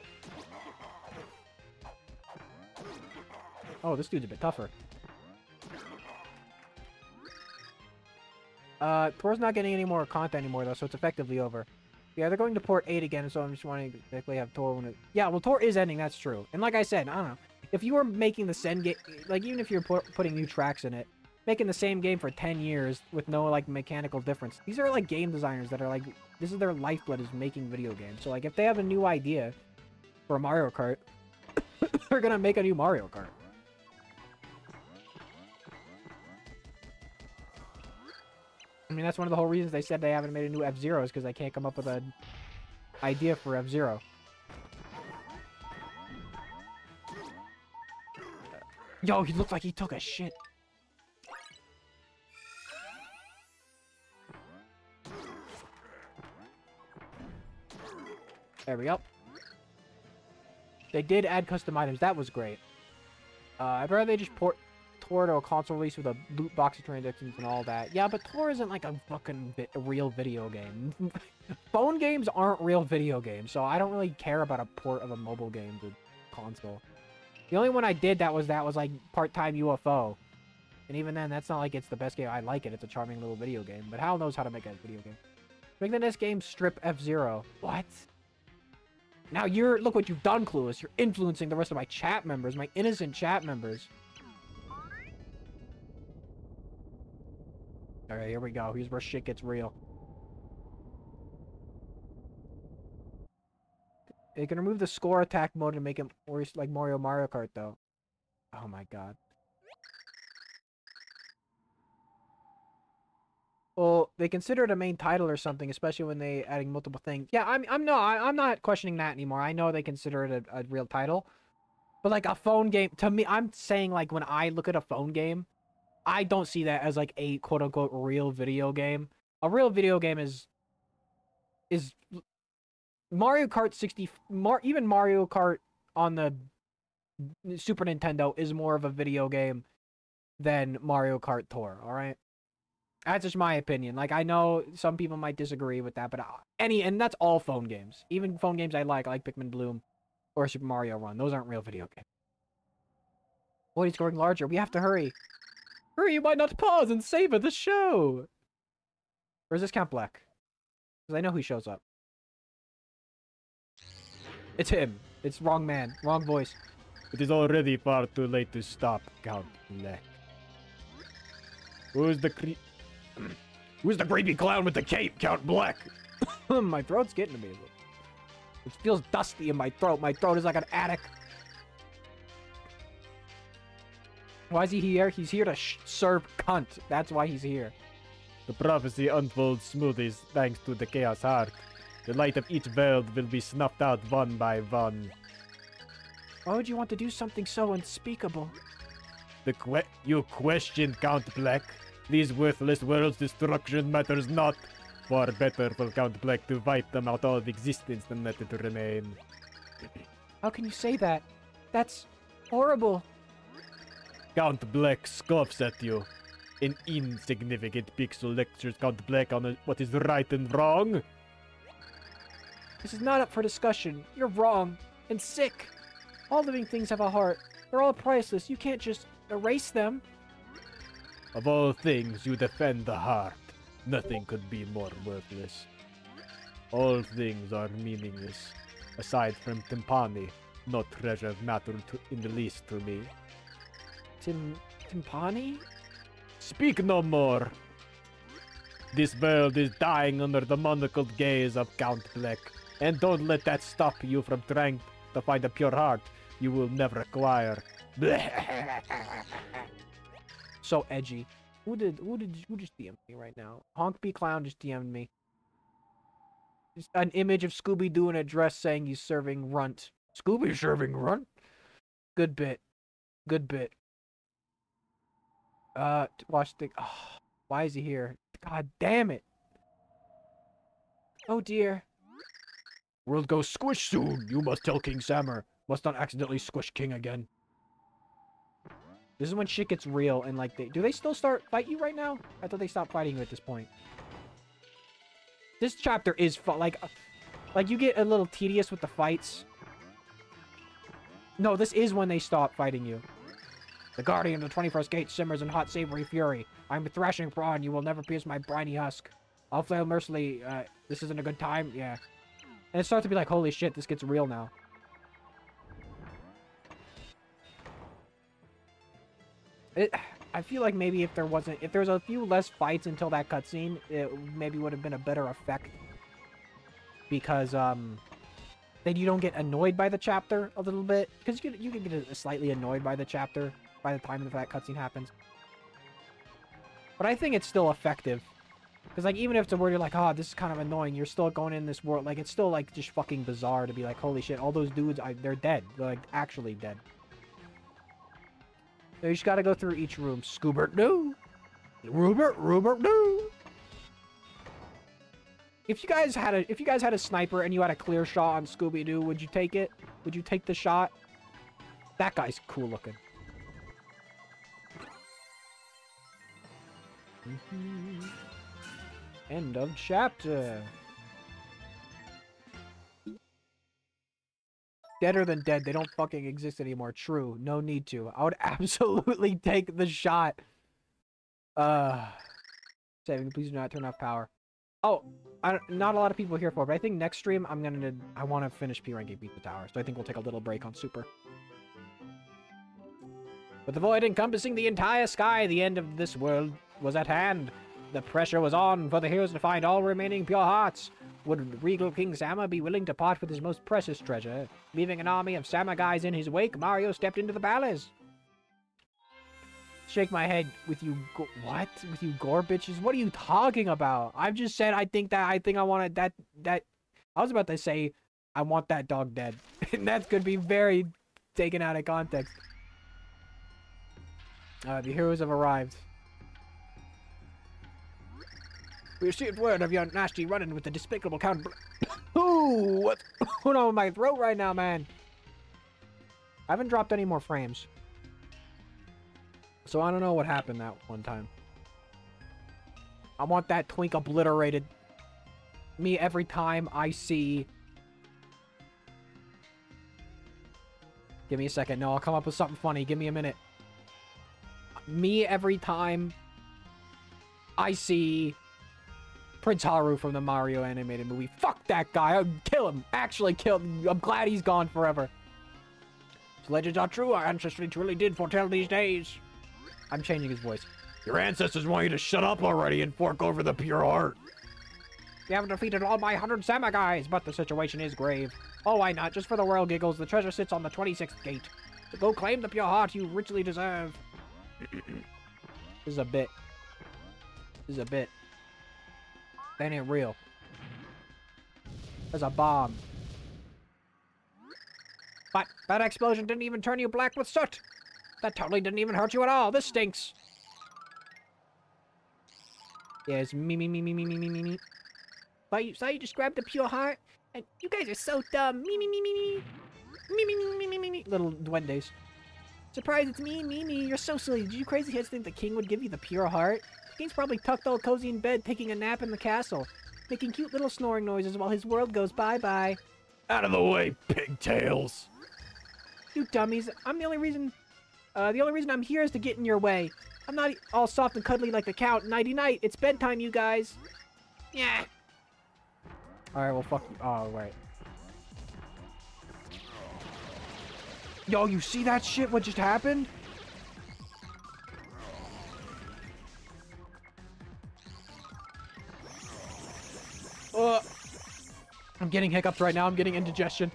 Oh, this dude's a bit tougher. Tor's not getting any more content anymore though, so it's effectively over. Yeah, they're going to port 8 again, so I'm just wanting to exactly have Tor when it... Yeah, well, Tor is ending, that's true. And like I said, I don't know. If you were making the Sen game, like, even if you're putting new tracks in it, making the same game for 10 years with no, like, mechanical difference. These are, like, game designers that are, like, this is their lifeblood, is making video games. So, like, if they have a new idea for a Mario Kart, they're gonna make a new Mario Kart. I mean, that's one of the whole reasons they said they haven't made a new F-Zero, is because they can't come up with an idea for F-Zero. Yo, he looked like he took a shit. There we go. They did add custom items. That was great. I'd rather they just port Tor to a console release with a loot box of transactions and all that. Yeah, but Tor isn't like a fucking real video game. Phone games aren't real video games, so I don't really care about a port of a mobile game to console. The only one I did that was like Part-Time UFO. And even then, that's not like it's the best game. I like it. It's a charming little video game. But Hal knows how to make a video game. Make the next game Strip F-Zero. What? Now look what you've done, Clueless. You're influencing the rest of my chat members, my innocent chat members. Alright, here we go. Here's where shit gets real. They can remove the score attack mode and make it more like Mario Kart, though. Oh my god. Well, they consider it a main title or something, especially when they adding multiple things. Yeah, I'm not questioning that anymore. I know they consider it a real title. But like a phone game, to me, I'm saying like when I look at a phone game, I don't see that as like a quote unquote real video game. A real video game is Mario Kart 60, even Mario Kart on the Super Nintendo is more of a video game than Mario Kart Tour, alright? That's just my opinion. Like, I know some people might disagree with that, but and that's all phone games. Even phone games I like Pikmin Bloom or Super Mario Run. Those aren't real video games. Boy, he's growing larger. We have to hurry. Hurry, you might not pause and savor the show. Or is this Count Black? Because I know who shows up. It's him. It's wrong man. Wrong voice. It is already far too late to stop, Count Black. Who's the creepy clown with the cape, Count Black? My throat's getting to me. It feels dusty in my throat. My throat is like an attic. Why is he here? He's here to serve cunt. That's why he's here. The prophecy unfolds smoothly thanks to the Chaos Heart. The light of each world will be snuffed out one by one. Why would you want to do something so unspeakable? You question Count Black? These worthless worlds' destruction matters not. Far better for Count Black to wipe them out of existence than let it remain. How can you say that? That's horrible. Count Black scoffs at you. An insignificant pixel lectures Count Black on what is right and wrong. This is not up for discussion. You're wrong. And sick. All living things have a heart. They're all priceless. You can't just erase them. Of all things, you defend the heart. Nothing could be more worthless. All things are meaningless. Aside from Timpani, no treasure mattered in the least to me. Timpani? Speak no more! This world is dying under the monocled gaze of Count Black, and don't let that stop you from trying to find a pure heart you will never acquire. So edgy. Who just DM'd me right now? Honkby Clown just DM'd me. Just an image of Scooby-Doo in a dress saying he's serving runt. Scooby serving runt? Good bit. Good bit. Watch the... Oh, why is he here? God damn it. Oh dear. World goes squish soon. You must tell King Sammer. Must not accidentally squish King again. This is when shit gets real and like do they still start fight you right now? I thought they stopped fighting you at this point. This chapter is like you get a little tedious with the fights. No, this is when they stop fighting you. The guardian of the 21st gate simmers in hot savory fury. I'm a thrashing prawn. You will never pierce my briny husk. I'll flail mercilessly. This isn't a good time. Yeah. And it starts to be like, holy shit, this gets real now. I feel like maybe if there was a few less fights until that cutscene, it maybe would have been a better effect. Because, then you don't get annoyed by the chapter a little bit. Because you can get slightly annoyed by the chapter by the time that cutscene happens. But I think it's still effective. Because, like, even if it's a word you're like, oh, this is kind of annoying, you're still going in this world. Like, it's still, like, just fucking bizarre to be like, holy shit, all those dudes, they're dead. They're, like, actually dead. So you just gotta go through each room. Scoobert doo. Rubert doo. If you guys had a sniper and you had a clear shot on Scooby-Doo, would you take it? Would you take the shot? That guy's cool looking. End of chapter. Deader than dead. They don't fucking exist anymore. True. No need to. I would absolutely take the shot. Saving. Please do not turn off power. Oh, not a lot of people here for it, but I think next stream I want to finish P ranking Beat the Tower, so I think we'll take a little break on Super. With the void encompassing the entire sky, the end of this world was at hand. The pressure was on for the heroes to find all remaining pure hearts. Would regal King Sammer be willing to part with his most precious treasure? Leaving an army of Sammer guys in his wake, Mario stepped into the palace. Shake my head with you. What? With you gore bitches? What are you talking about? I've just said I think I wanted that. I was about to say I want that dog dead. And that could be very taken out of context. The heroes have arrived. We received word of your nasty run-in with the despicable Count Ooh, what's going on with my throat right now, man? I haven't dropped any more frames. So I don't know what happened that one time. I want that twink obliterated. Me every time I see... Give me a second. No, I'll come up with something funny. Give me a minute. Me every time I see... Prince Haru from the Mario animated movie. Fuck that guy. I'd kill him. Actually kill him. I'm glad he's gone forever. If legends are true, our ancestry truly did foretell these days. I'm changing his voice. Your ancestors want you to shut up already and fork over the pure heart. You haven't defeated all my 100 Sammer guys, but the situation is grave. Oh, why not? Just for the royal giggles, the treasure sits on the 26th gate. So go claim the pure heart you richly deserve. This is a bit. This is a bit. That ain't real. There's a bomb. But that explosion didn't even turn you black with soot. That totally didn't even hurt you at all. This stinks. Yeah, it's me. But you saw you just grabbed the pure heart? And you guys are so dumb. Me. Little duendes. Surprise, it's me. You're so silly. Did you crazy heads think the king would give you the pure heart? The king's probably tucked all cozy in bed, taking a nap in the castle, making cute little snoring noises while his world goes bye-bye. Out of the way, pigtails! You dummies. I'm the only reason I'm here is to get in your way. I'm not all soft and cuddly like the Count. Nighty-night. It's bedtime, you guys. Yeah. Alright, well, fuck you. Oh, right. Yo, you see that shit? What just happened? I'm getting hiccups right now. I'm getting indigestion.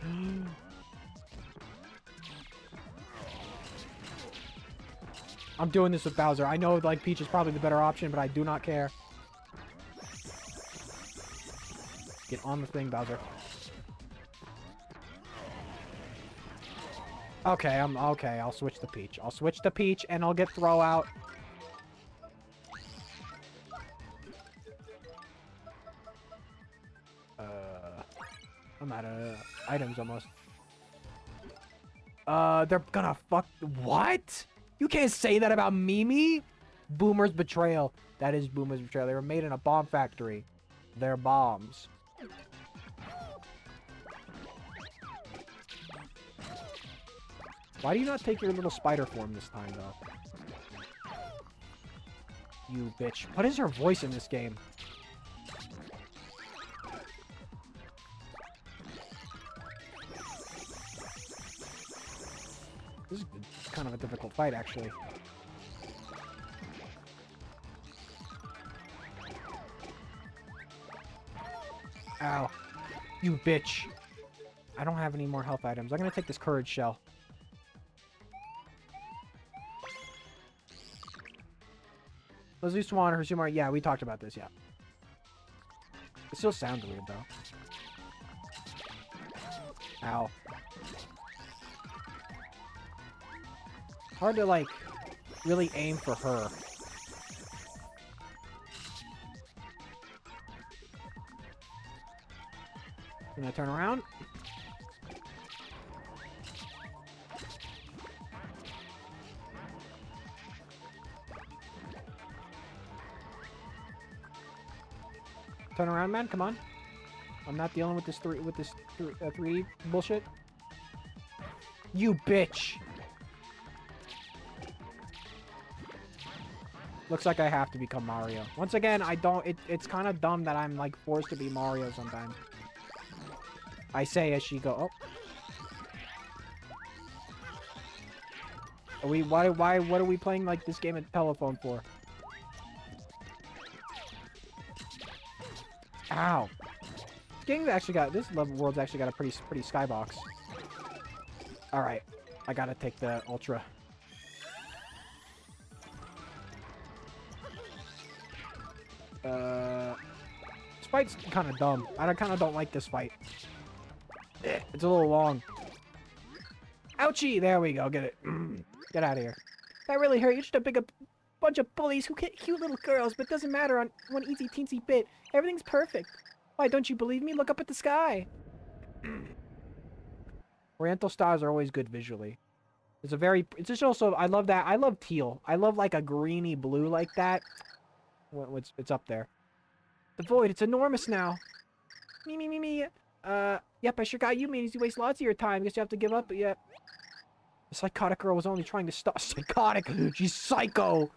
I'm doing this with Bowser. I know, like, Peach is probably the better option, but I do not care. Get on the thing, Bowser. Okay, okay. I'll switch the Peach. I'll switch the Peach, and I'll get throw out. I'm out of items almost. They're gonna fuck. What? You can't say that about Mimi. Boomer's betrayal. That is Boomer's betrayal. They were made in a bomb factory. They're bombs. Why do you not take your little spider form this time, though? You bitch. What is her voice in this game? This is kind of a difficult fight, actually. Ow. You bitch. I don't have any more health items. I'm gonna take this courage shell. Leslie Swan, Hersumar. Yeah, we talked about this, yeah. It still sounds weird, though. Ow. Hard to, like, really aim for her. Gonna turn around. Turn around, man. Come on. I'm not dealing with this 3D bullshit. You bitch. Looks like I have to become Mario. Once again, I don't... It's kind of dumb that I'm, like, forced to be Mario sometimes. I say as she go... Oh. What are we playing, like, this game at telephone for? Ow. This game's actually got... This level world's actually got a pretty skybox. Alright. I gotta take the Ultra. This fight's kind of dumb. I kind of don't like this fight. It's a little long. Ouchie! There we go. Get it. Get out of here. That really hurt. You're just a bunch of bullies who hit cute little girls, but doesn't matter on one easy teensy bit. Everything's perfect. Why, don't you believe me? Look up at the sky. Oriental stars are always good visually. It's just also, I love that. I love teal. I love like a greeny blue like that. It's up there. The void, it's enormous now. Me. Yep, I sure got you, meanies. You waste lots of your time. Guess you have to give up, but yeah. The psychotic girl was only trying to stop. Psychotic! She's psycho!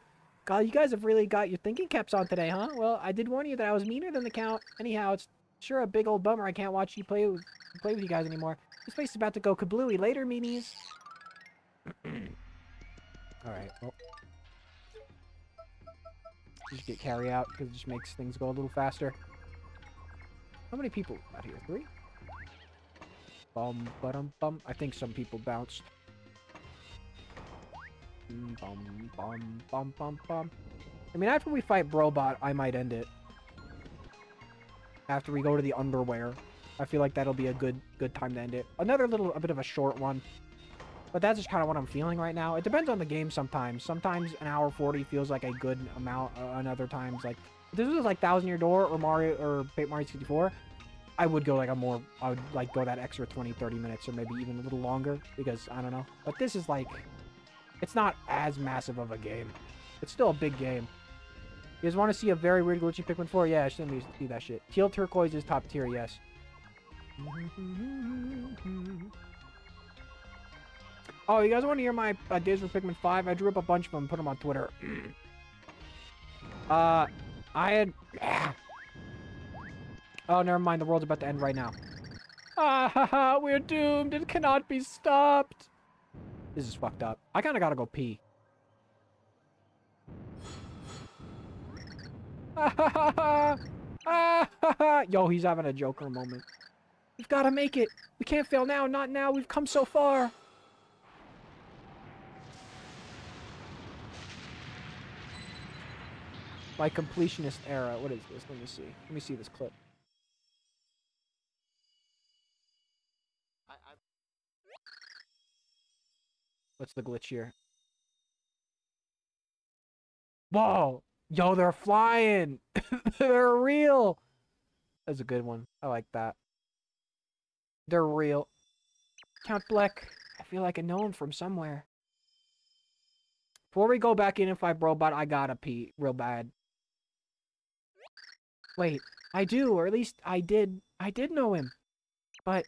God, you guys have really got your thinking caps on today, huh? Well, I did warn you that I was meaner than the Count. Anyhow, it's sure a big old bummer I can't watch you play with you guys anymore. This place is about to go kablooey. Later, meanies. Alright, well. Just get carry out, because it just makes things go a little faster. How many people out here? 3? Bum, ba-dum, bum. I think some people bounced. Bum, bum, bum, bum, bum. I mean, after we fight Brobot, I might end it. after we go to the underwear. I feel like that'll be a good time to end it. A bit of a short one. But that's just kind of what I'm feeling right now. It depends on the game sometimes. Sometimes an hour 40 feels like a good amount. And other times, like, if this was like Thousand Year Door or Paper Mario 64, I would go like I would like go that extra 20, 30 minutes or maybe even a little longer because I don't know. But this is like, it's not as massive of a game. It's still a big game. You guys want to see a very weird glitchy Pikmin 4? Yeah, I shouldn't see that shit. Teal Turquoise is top tier, yes. Oh, you guys want to hear my ideas for Pikmin 5? I drew up a bunch of them and put them on Twitter. I had... Oh, never mind. The world's about to end right now. Ah, ha, ha, we're doomed. It cannot be stopped. This is fucked up. I kind of gotta go pee. Ah, ha, ha, ha. Ah, ha, ha. Yo, he's having a Joker moment. We've got to make it. We can't fail now. Not now. We've come so far. My completionist era. What is this? Let me see. Let me see this clip. What's the glitch here? Whoa! Yo, they're flying! They're real! That's a good one. I like that. They're real. Count Bleck. I feel like I know him from somewhere. Before we go back in and fight Brobot, I gotta pee real bad. Wait, I do, or at least I did know him. But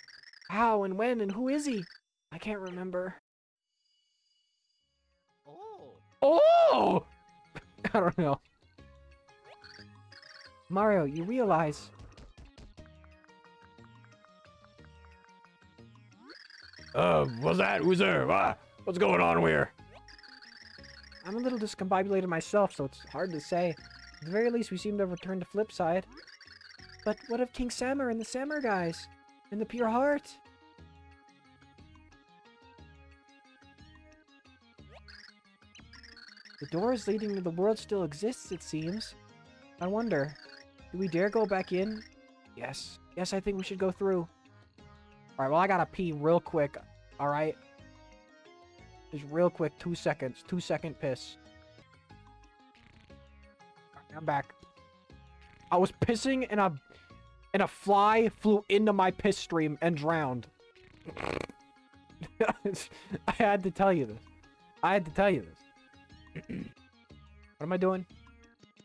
how and when and who is he? I can't remember. Oh! I don't know. Mario, you realize... What's that? Who's there? What's going on here? I'm a little discombobulated myself, so it's hard to say. At the very least, we seem to have returned to Flipside. But what of King Sammer and the Sammer guys? And the Pure Heart? The doors leading to the world still exists, it seems. I wonder, do we dare go back in? Yes. Yes, I think we should go through. Alright, well, I gotta pee real quick. Alright? Just real quick, 2 seconds. 2-second piss. Alright, I'm back. I was pissing and a fly flew into my piss stream and drowned. I had to tell you this. I had to tell you this. What am I doing?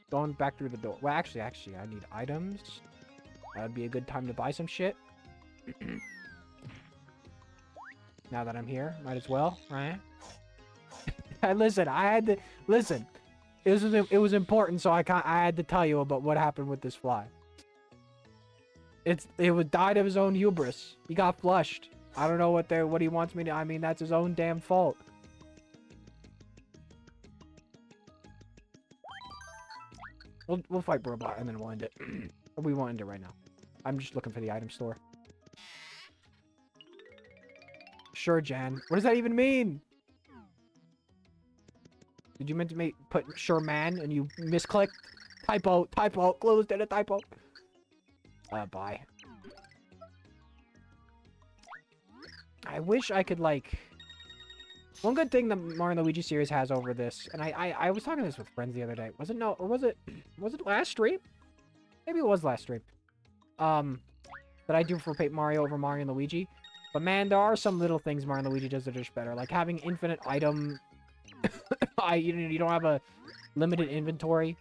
Going back through the door. Well, actually, I need items. That would be a good time to buy some shit. Now that I'm here, might as well, right? Listen, I had to listen. It was important, so I had to tell you about what happened with this fly. It died of his own hubris. He got flushed. I don't know what he wants me to. I mean, that's his own damn fault. We'll fight Brobot and then we'll end it. Or we won't end it right now. I'm just looking for the item store. Sure, Jan. What does that even mean? Did you meant to put sure man and you misclicked? Typo. Closed at a typo. Bye. I wish I could, like... One good thing the Mario & Luigi series has over this, and I was talking this with friends the other day. Was it last stream? Maybe it was last stream. That I do for Paper Mario over Mario & Luigi. But man, there are some little things Mario & Luigi does that are just better. Like having infinite item... you don't have a limited inventory.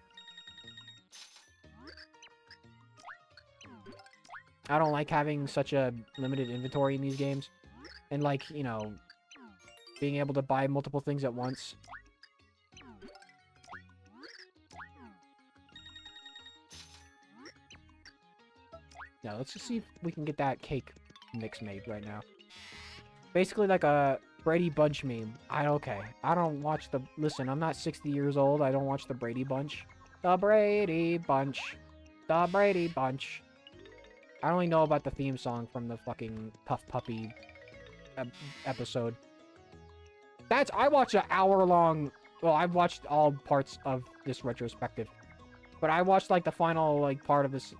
I don't like having such a limited inventory in these games. And like, you know... being able to buy multiple things at once. Now, let's just see if we can get that cake mix made right now. Basically like a Brady Bunch meme. I don't watch the... Listen, I'm not 60 years old. I don't watch the Brady Bunch. The Brady Bunch. The Brady Bunch. I only know about the theme song from the fucking Puff Puppy episode. I watched an hour-long... Well, I've watched all parts of this retrospective. But I watched, like, the final, like, part of this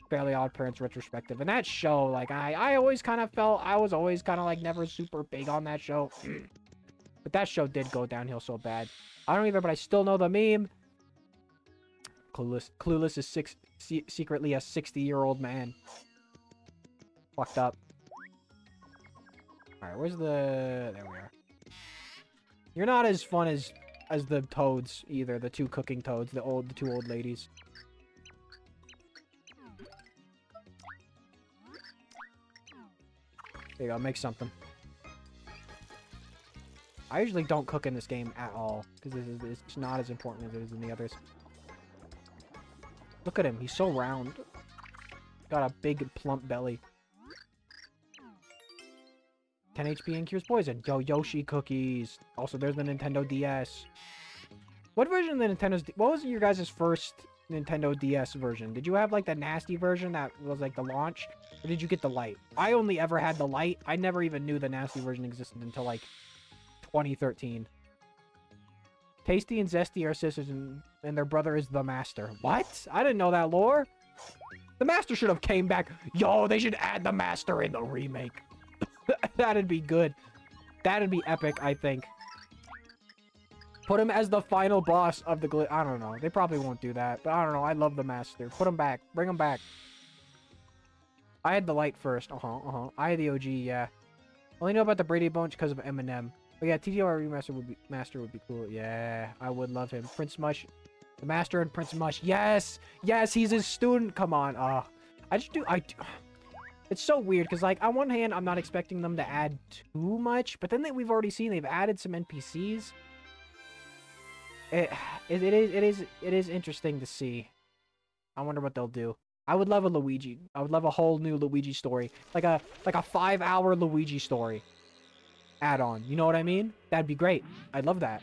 Fairly Odd Parents retrospective. And that show, like, I always kind of felt, I was always kind of like never super big on that show. But that show did go downhill so bad. I don't either, but I still know the meme. Clueless is secretly a 60-year-old man. Fucked up. Alright, where's the... There we are. You're not as fun as the toads, either. The two cooking toads. The two old ladies. There you go, make something. I usually don't cook in this game at all, because it's not as important as it is in the others. Look at him, he's so round. Got a big, plump belly. 10 HP and cures poison. Yo, Yoshi cookies. Also, there's the Nintendo DS. What version of the Nintendo's... What was your guys' first Nintendo DS version? Did you have, like, the nasty version that was, like, the launch? Or did you get the light? I only ever had the light. I never even knew the nasty version existed until, like, 2013. Tasty and Zesty are sisters, and their brother is the Master. What? I didn't know that lore. The Master should have came back. Yo, they should add the Master in the remake. That'd be good. That'd be epic, I think. Put him as the final boss of the I don't know. They probably won't do that, but I don't know. I love the Master. Put him back. Bring him back. I had the light first. I had the OG, yeah. Only know about the Brady Bunch because of Eminem. But yeah, TTR Master would be cool. Yeah, I would love him. Prince Mush. The Master and Prince Mush. Yes! Yes, he's his student. Come on. It's so weird, because, like, on one hand, I'm not expecting them to add too much, but then we've already seen they've added some NPCs. It is interesting to see. I wonder what they'll do. I would love a Luigi. I would love a whole new Luigi story. Like a 5-hour Luigi story. Add-on. You know what I mean? That'd be great. I'd love that.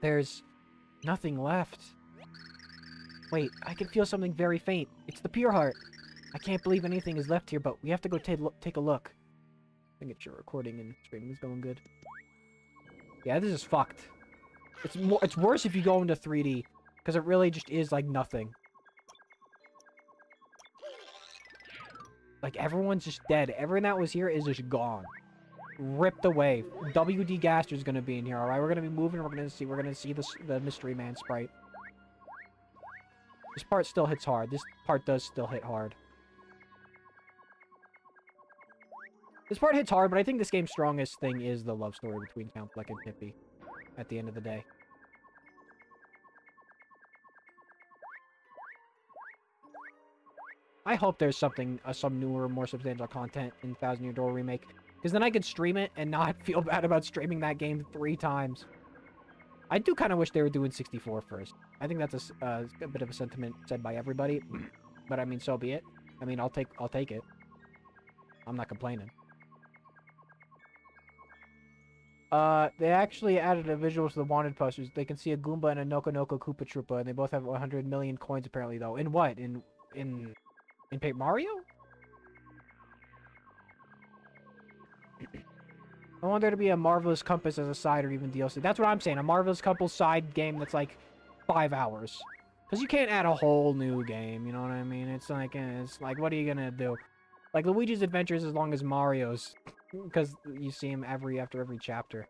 There's nothing left. Wait, I can feel something very faint. It's the Pure Heart. I can't believe anything is left here, but we have to go take a look. I think it's your recording and streaming is going good. Yeah, this is fucked. It's worse if you go into 3D, because it really just is like nothing. Like, everyone's just dead. Everyone that was here is just gone. Ripped away. WD Gaster's gonna be in here, alright? We're gonna be moving, we're gonna see the Mystery Man sprite. This part still hits hard. This part does still hit hard. This part hits hard, but I think this game's strongest thing is the love story between Count Bleck and Pippi at the end of the day. I hope there's something, some newer, more substantial content in Thousand Year Door Remake, because then I could stream it and not feel bad about streaming that game 3 times. I do kind of wish they were doing 64 first. I think that's a bit of a sentiment said by everybody, but I mean, so be it. I mean, I'll take it. I'm not complaining. They actually added a visual to the wanted posters. They can see a Goomba and a Noko Noko Koopa Troopa, and they both have 100 million coins apparently, though. In what? In Paper Mario? I want there to be a Marvelous Compass as a side or even DLC. That's what I'm saying. A Marvelous Compass side game that's like 5 hours. Because you can't add a whole new game, you know what I mean? It's like, what are you gonna do? Like, Luigi's Adventure is as long as Mario's. Because you see him after every chapter.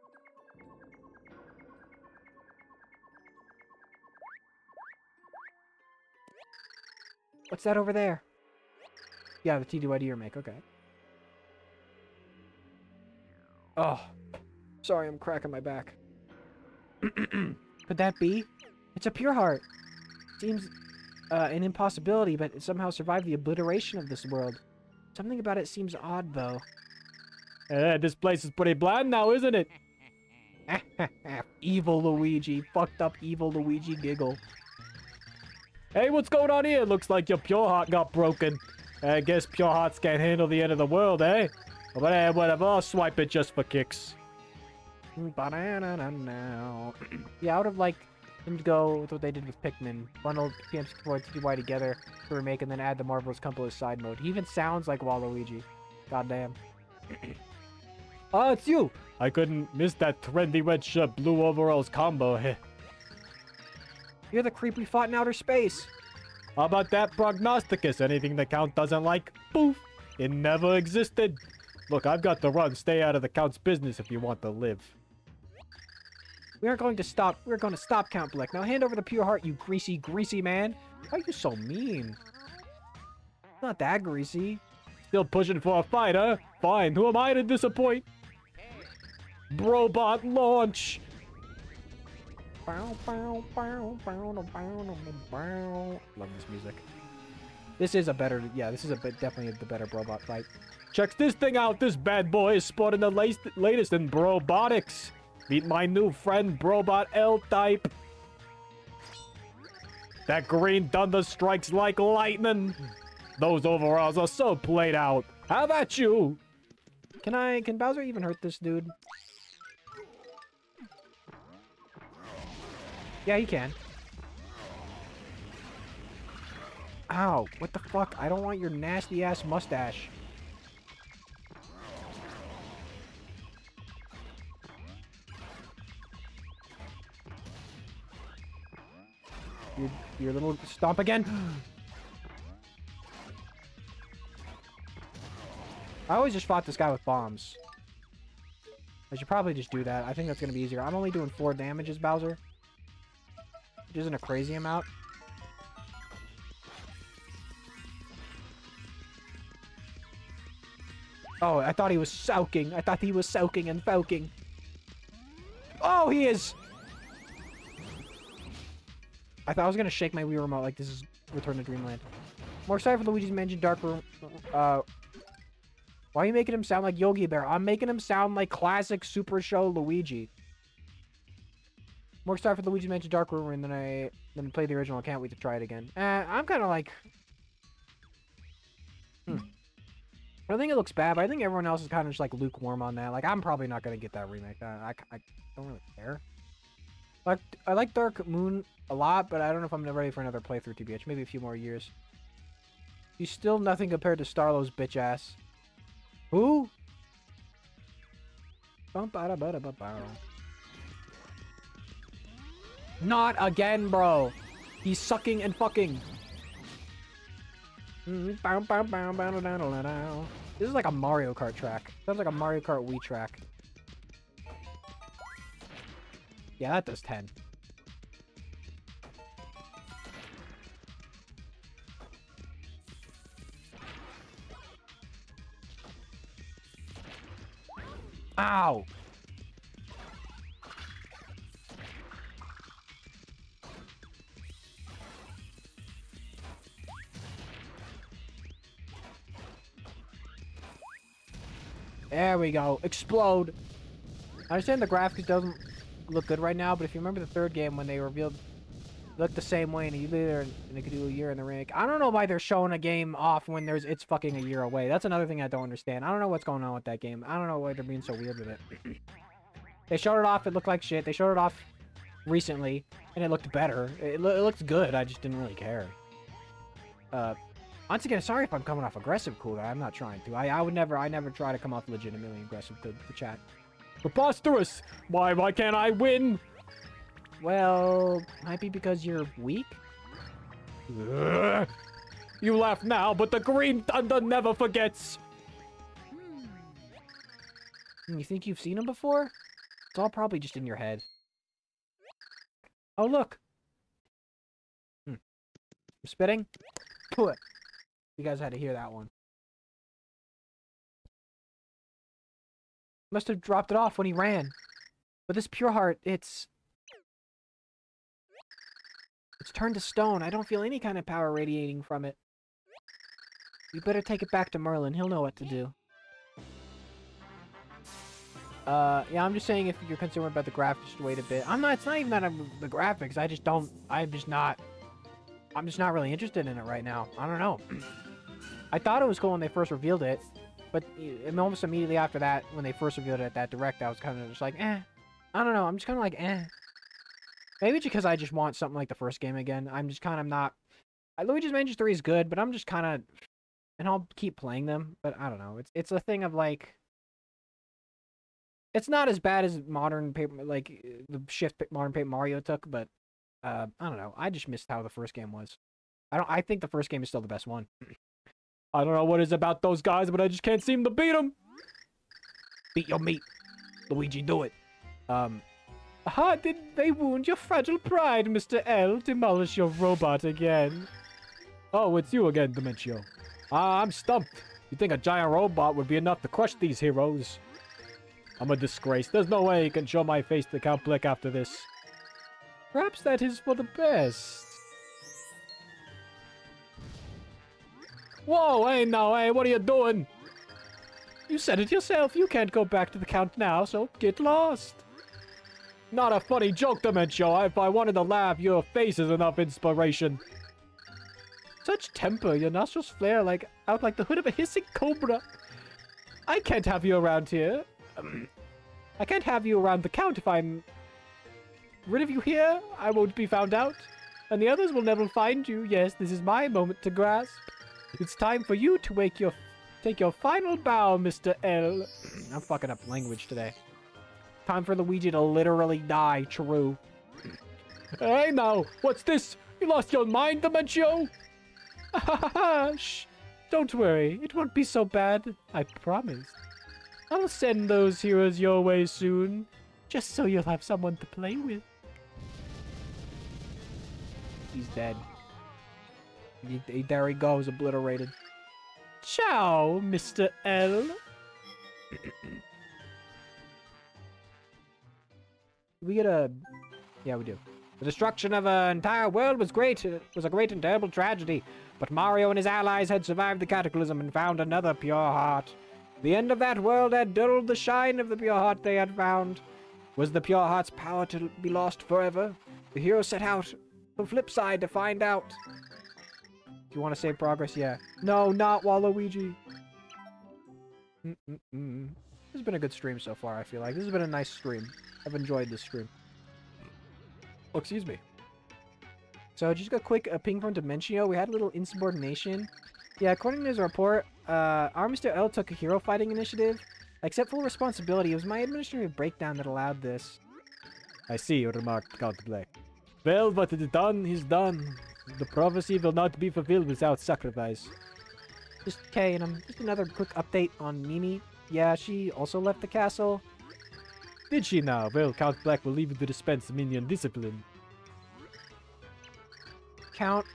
What's that over there? Yeah, the TDYD remake, okay. Oh, sorry, I'm cracking my back. Could that be? It's a Pure Heart. Seems an impossibility, but it somehow survived the obliteration of this world. Something about it seems odd, though. This place is pretty bland now, isn't it? Evil Luigi. Fucked up evil Luigi giggle. Hey, what's going on here? Looks like your Pure Heart got broken. I guess Pure Hearts can't handle the end of the world, eh? But whatever, I'll swipe it just for kicks. Yeah, I would have liked them to go with what they did with Pikmin. Bundle PM64 and TDY together to remake and then add the Marvelous Compass side mode. He even sounds like Waluigi. Goddamn. Oh, it's you! I couldn't miss that trendy red shirt blue overalls combo. You're the creep we fought in outer space. How about that Prognosticus? Anything the Count doesn't like, poof, it never existed. Look, I've got to run. Stay out of the Count's business if you want to live. We aren't going to stop. We're going to stop Count Blick. Now hand over the pure heart, you greasy, greasy man. Why are you so mean? Not that greasy. Still pushing for a fight, huh? Fine, who am I to disappoint? Brobot launch! Love this music. This is a better, yeah, this is definitely the better Brobot fight. Check this thing out. This bad boy is sporting the latest in Brobotics. Meet my new friend, Brobot L-Type. That green thunder strikes like lightning. Those overalls are so played out. How about you? Can Bowser even hurt this dude? Yeah, he can. Ow, what the fuck? I don't want your nasty ass mustache. Your little stomp again. I always just fought this guy with bombs. I should probably just do that. I think that's going to be easier. I'm only doing 4 damages, Bowser. Which isn't a crazy amount. Oh, I thought he was soaking. I thought he was soaking and foking. Oh, he is! I thought I was going to shake my Wii remote like this is Return to Dreamland. More excited for Luigi's Mansion Dark Room. Why are you making him sound like Yogi Bear? I'm making him sound like classic Super Show Luigi. More excited for Luigi's Mansion Dark Room than I play the original. I can't wait to try it again. I'm kind of like... I don't think it looks bad, but I think everyone else is kind of just like lukewarm on that. Like, I'm probably not going to get that remake. I don't really care. Like, I like Dark Moon a lot, but I don't know if I'm ready for another playthrough, TBH. Maybe a few more years. He's still nothing compared to Starlow's bitch ass. Who? Not again, bro. He's sucking and fucking. This is like a Mario Kart track. Sounds like a Mario Kart Wii track. Yeah, that does 10. Ow! There we go. Explode! I understand the graphics doesn't look good right now, but if you remember the third game when they revealed it looked the same way in a year, and they could do a year in the remake. I don't know why they're showing a game off when it's fucking a year away. That's another thing I don't understand. I don't know what's going on with that game. I don't know why they're being so weird with it. They showed it off, it looked like shit. They showed it off recently, and it looked better. It looked good, I just didn't really care. Once again, sorry if I'm coming off aggressive, cool guy. I'm not trying to. I never try to come off legitimately aggressive to chat. Preposterous! Why can't I win? Well, might be because you're weak? Ugh. You laugh now, but the Green Thunder never forgets! You think you've seen him before? It's all probably just in your head. Oh, look! I'm spitting? Put. You guys had to hear that one. Must have dropped it off when he ran. But this pure heart, it's turned to stone. I don't feel any kind of power radiating from it. You better take it back to Merlin. He'll know what to do. Yeah, I'm just saying if you're concerned about the graphics, just wait a bit. It's not even that the graphics. I'm just not really interested in it right now. I don't know. I thought it was cool when they first revealed it, but almost immediately after that, when they first revealed it at that direct, I was kind of just like, eh. I don't know. I'm just kind of like, eh. Maybe it's because I just want something like the first game again. I'm just kind of not... Luigi's Mansion 3 is good, but I'm just kind of... And I'll keep playing them, but I don't know. It's a thing of like... It's not as bad as modern paper, like the shift modern Paper Mario took, but I don't know. I just missed how the first game was. I think the first game is still the best one. I don't know what is about those guys, but I just can't seem to beat them. Beat your meat. Luigi, do it. How did they wound your fragile pride, Mr. L? Demolish your robot again. Oh, it's you again, Dimentio. I'm stumped. You think a giant robot would be enough to crush these heroes? I'm a disgrace. There's no way you can show my face to Count Bleck after this. Perhaps that is for the best. Whoa, hey now, hey, what are you doing? You said it yourself. You can't go back to the Count now, so get lost. Not a funny joke, Dimentio. If I wanted to laugh, your face is enough inspiration. Such temper, your nostrils flare out like the hood of a hissing cobra. I can't have you around here. I can't have you around the Count if I'm rid of you here. I won't be found out, and the others will never find you. Yes, this is my moment to grasp. It's time for you to take your final bow, Mr. L. I'm fucking up language today. Time for Luigi to literally die, true. Hey now, what's this? You lost your mind, Dimentio? Shh. Don't worry, it won't be so bad. I promise. I'll send those heroes your way soon, just so you'll have someone to play with. He's dead. There he goes, obliterated. Ciao, Mr. L. We get a... Yeah, we do. The destruction of an entire world was great. It was a great and terrible tragedy. But Mario and his allies had survived the cataclysm and found another pure heart. The end of that world had dulled the shine of the pure heart they had found. Was the pure heart's power to be lost forever? The hero set out the flip side to find out. Do you want to save progress? Yeah. No, not Waluigi. This has been a good stream so far, I feel like. This has been a nice stream. I've enjoyed this stream. Oh, excuse me. So, just a quick ping from Dimentio. We had a little insubordination. Yeah, according to his report, our Mr. L took a hero fighting initiative. Except full responsibility. It was my administrative breakdown that allowed this. I see, remarked Count Bleck. Well, what is done is done. The prophecy will not be fulfilled without sacrifice. Just another quick update on Mimi. Yeah, she also left the castle. Did she now? Well, Count Bleck will leave you to dispense minion discipline. Count,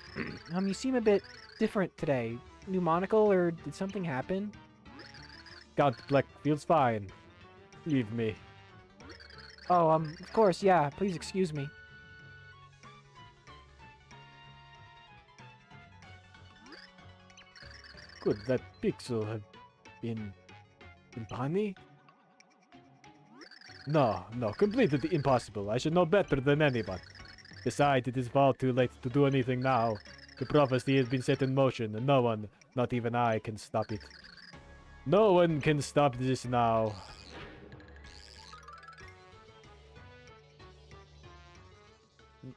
you seem a bit different today. New monocle, or did something happen? Count Bleck feels fine. Leave me. Oh, of course, yeah. Please excuse me. Could that pixel have been Impani? No, completely impossible. I should know better than anyone. Besides, it is far too late to do anything now. The prophecy has been set in motion, and no one, not even I, can stop it. No one can stop this now.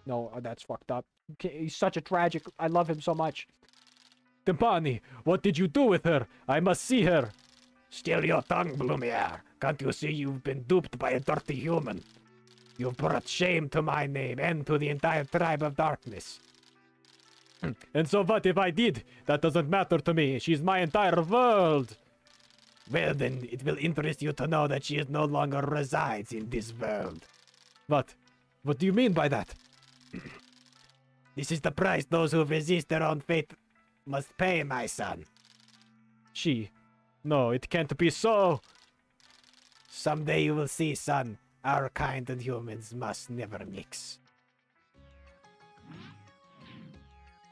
No, that's fucked up. He's such a tragic... I love him so much. Timpani, what did you do with her? I must see her. Still your tongue, Blumiere. Can't you see you've been duped by a dirty human? You've brought shame to my name and to the entire tribe of darkness. And so what if I did? That doesn't matter to me. She's my entire world. Well then, it will interest you to know that she no longer resides in this world. What? What do you mean by that? This is the price those who resist their own fate must pay, my son. She... No, it can't be so. Someday you will see, son. Our kind and humans must never mix.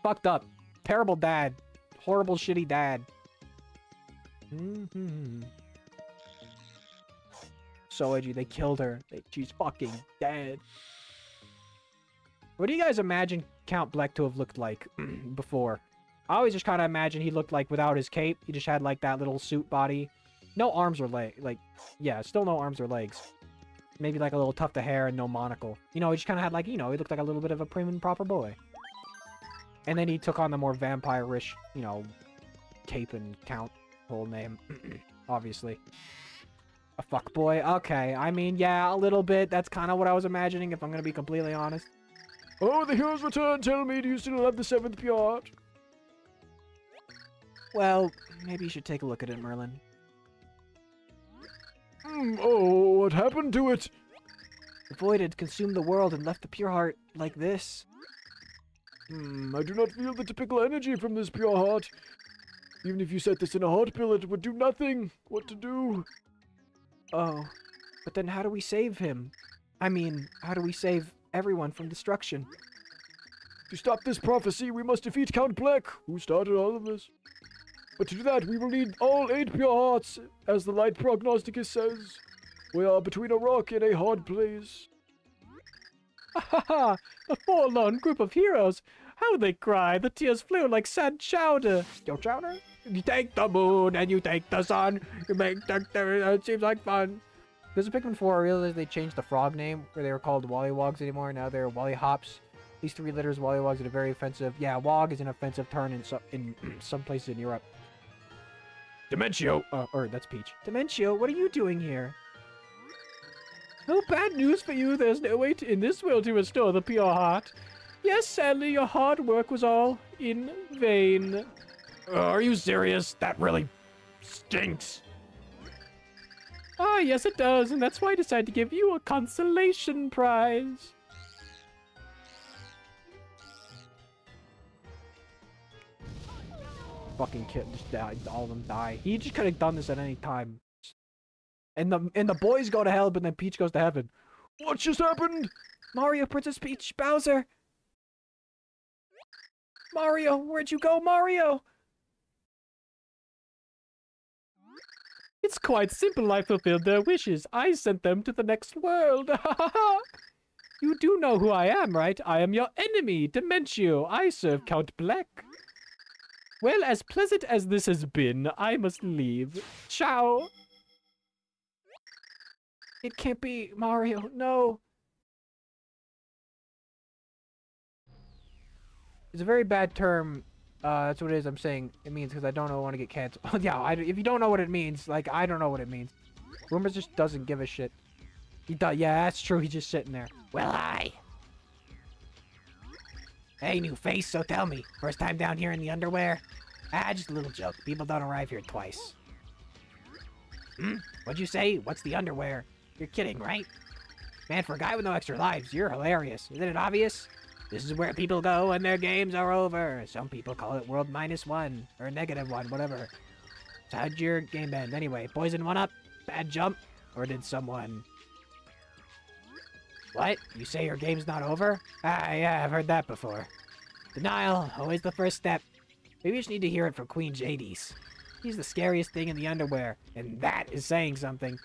Fucked up. Terrible dad. Horrible, shitty dad. So edgy. They killed her. She's fucking dead. What do you guys imagine Count Bleck to have looked like before? I always just kind of imagine he looked like without his cape. He just had like that little suit body. No arms or legs. Like, yeah, still no arms or legs. Maybe like a little tuft of hair and no monocle. You know, he just kind of had like, you know, he looked like a little bit of a prim and proper boy. And then he took on the more vampire-ish, you know, cape and Count whole name. Obviously. A fuckboy? Okay, I mean, yeah, a little bit. That's kind of what I was imagining, if I'm going to be completely honest. Oh, the hero's return. Tell me, do you still have the 7th pure heart? Well, maybe you should take a look at it, Merlin. Oh, what happened to it? The void had consumed the world and left the pure heart like this. I do not feel the typical energy from this pure heart. Even if you set this in a heart pill, it would do nothing. What to do? Oh, but then how do we save him? I mean, how do we save everyone from destruction? To stop this prophecy, we must defeat Count Bleck, who started all of this. But to do that, we will need all 8 pure hearts, as the light prognosticus says. We are between a rock and a hard place. Ha ha! A forlorn group of heroes! How they cry! The tears flew like sad chowder! Your chowder? You take the moon and you take the sun! You make it seems like fun! There's a Pikmin 4, I realized they changed the frog name, where they were called Wollywogs anymore, now they're Wollyhops. These 3 letters, Wollywogs, are very offensive. Yeah, Wog is an offensive term in some places in Europe. Dimentio! Or that's Peach. Dimentio, what are you doing here? Oh, bad news for you. There's no way in this world to restore the pure heart. Yes, sadly, your hard work was all in vain. Are you serious? That really stinks. Ah, yes, it does, and that's why I decided to give you a consolation prize. Fucking kid just died. All of them die. He just could have done this at any time. And the boys go to hell, but then Peach goes to heaven. What just happened? Mario, Princess Peach, Bowser. Mario, where'd you go, Mario? It's quite simple. I fulfilled their wishes. I sent them to the next world. You do know who I am, right? I am your enemy, Dimentio. I serve Count Bleck. Well, as pleasant as this has been, I must leave. Ciao. It can't be Mario. No. It's a very bad term. That's what it is. I'm saying it means because I don't know. I want to get canceled. Yeah. If you don't know what it means, like I don't know what it means. Rumors just doesn't give a shit. He does. Yeah, that's true. He's just sitting there. Well, hi. Hey, new face. So tell me, first time down here in the underwear? Ah, just a little joke. People don't arrive here twice. What'd you say? What's the underwear? You're kidding, right? Man, for a guy with no extra lives, you're hilarious. Isn't it obvious? This is where people go when their games are over. Some people call it world -1, or -1, whatever. So how'd your game end? Anyway, poison 1-up? Bad jump? Or did someone... What? You say your game's not over? Ah, yeah, I've heard that before. Denial, always the first step. Maybe you just need to hear it from Queen Jadis. She's the scariest thing in the underwear, and that is saying something.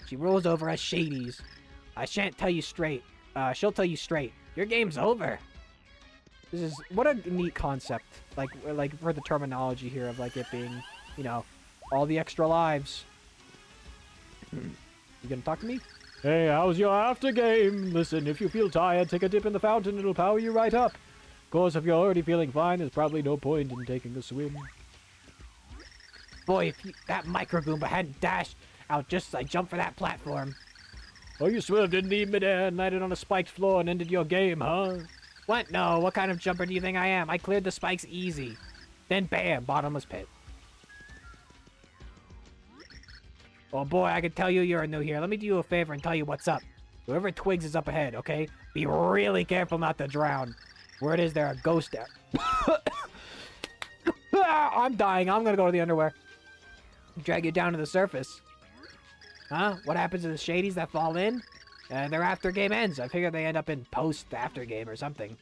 She rules over us shadies. I shan't tell you straight. She'll tell you straight. Your game's over. This is what a neat concept. Like for the terminology here of like it being, you know, all the extra lives. You gonna talk to me? Hey, how's your after game? Listen, if you feel tired, take a dip in the fountain. It'll power you right up. Of course, if you're already feeling fine, there's probably no point in taking a swim. Boy, if that Micro Goomba hadn't dashed out just as I jumped for that platform. Oh, you swerved in the midair and landed on a spiked floor and ended your game, huh? What? No, what kind of jumper do you think I am? I cleared the spikes easy. Then bam, bottomless pit. Oh boy, I can tell you're new here. Let me do you a favor and tell you what's up. Whoever twigs is up ahead, okay? Be really careful not to drown. Word is there a ghost out. I'm dying. I'm gonna go to the underwear. Drag you down to the surface. Huh? What happens to the shadies that fall in? Their after game ends. I figure they end up in post after game or something.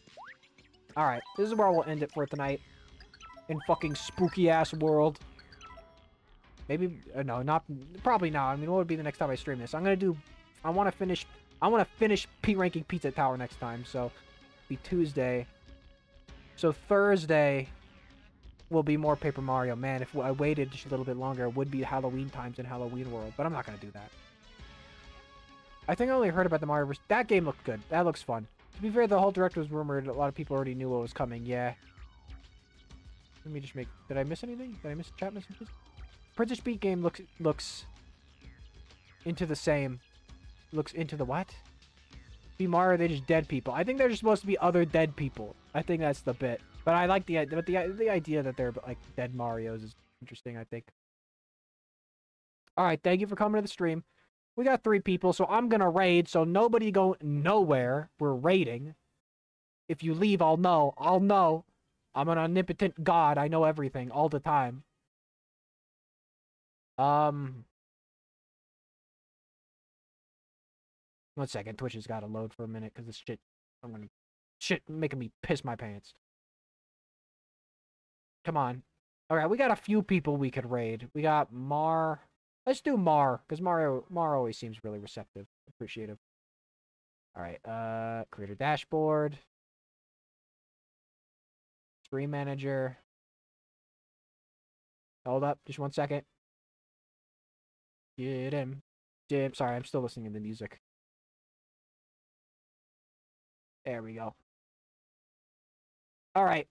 Alright, this is where we'll end it for tonight. In fucking spooky ass world. Maybe, no, not, probably not. I mean, what would be the next time I stream this? I want to finish P-Ranking Pizza Tower next time, so, be Tuesday. So Thursday will be more Paper Mario. Man, if I waited just a little bit longer, it would be Halloween times in Halloween World, but I'm not going to do that. I think I only heard about the Mario vs. That game looked good. That looks fun. To be fair, the whole direct was rumored. A lot of people already knew what was coming, yeah. Let me just make, did I miss anything? Did I miss chat messages? Princess Peach game looks into the same. Looks into the what? Be Mario, they just dead people. I think they're just supposed to be other dead people. I think that's the bit. But I like the idea that they're like dead Marios is interesting, I think. Alright, thank you for coming to the stream. We got 3 people, so I'm gonna raid, so nobody go nowhere. We're raiding. If you leave, I'll know. I'll know. I'm an omnipotent god. I know everything all the time. 1 second. Twitch has got to load for a minute because this shit making me piss my pants. Come on. Alright, we got a few people we could raid. We got Mar. Let's do Mar, because Mar always seems really receptive. Appreciative. Alright, creator dashboard. Stream manager. Hold up, just 1 second. Get him. Sorry, I'm still listening to the music. There we go. Alright.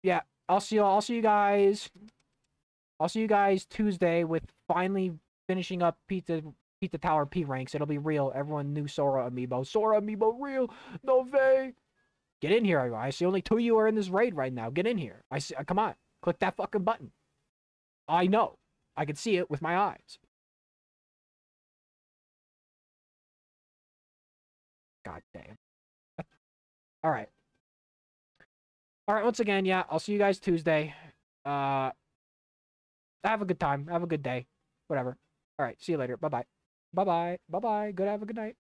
Yeah, I'll see you guys. I'll see you guys Tuesday with finally finishing up Pizza Tower P ranks. It'll be real. Everyone knew Sora Amiibo. Sora Amiibo real. No way. Get in here, I see only 2 of you are in this raid right now. Get in here. I see. Come on. Click that fucking button. I know. I can see it with my eyes. God damn. Alright. Alright, once again, yeah, I'll see you guys Tuesday. Have a good time. Have a good day. Whatever. Alright, see you later. Bye-bye. Bye-bye. Bye-bye. Have a good night.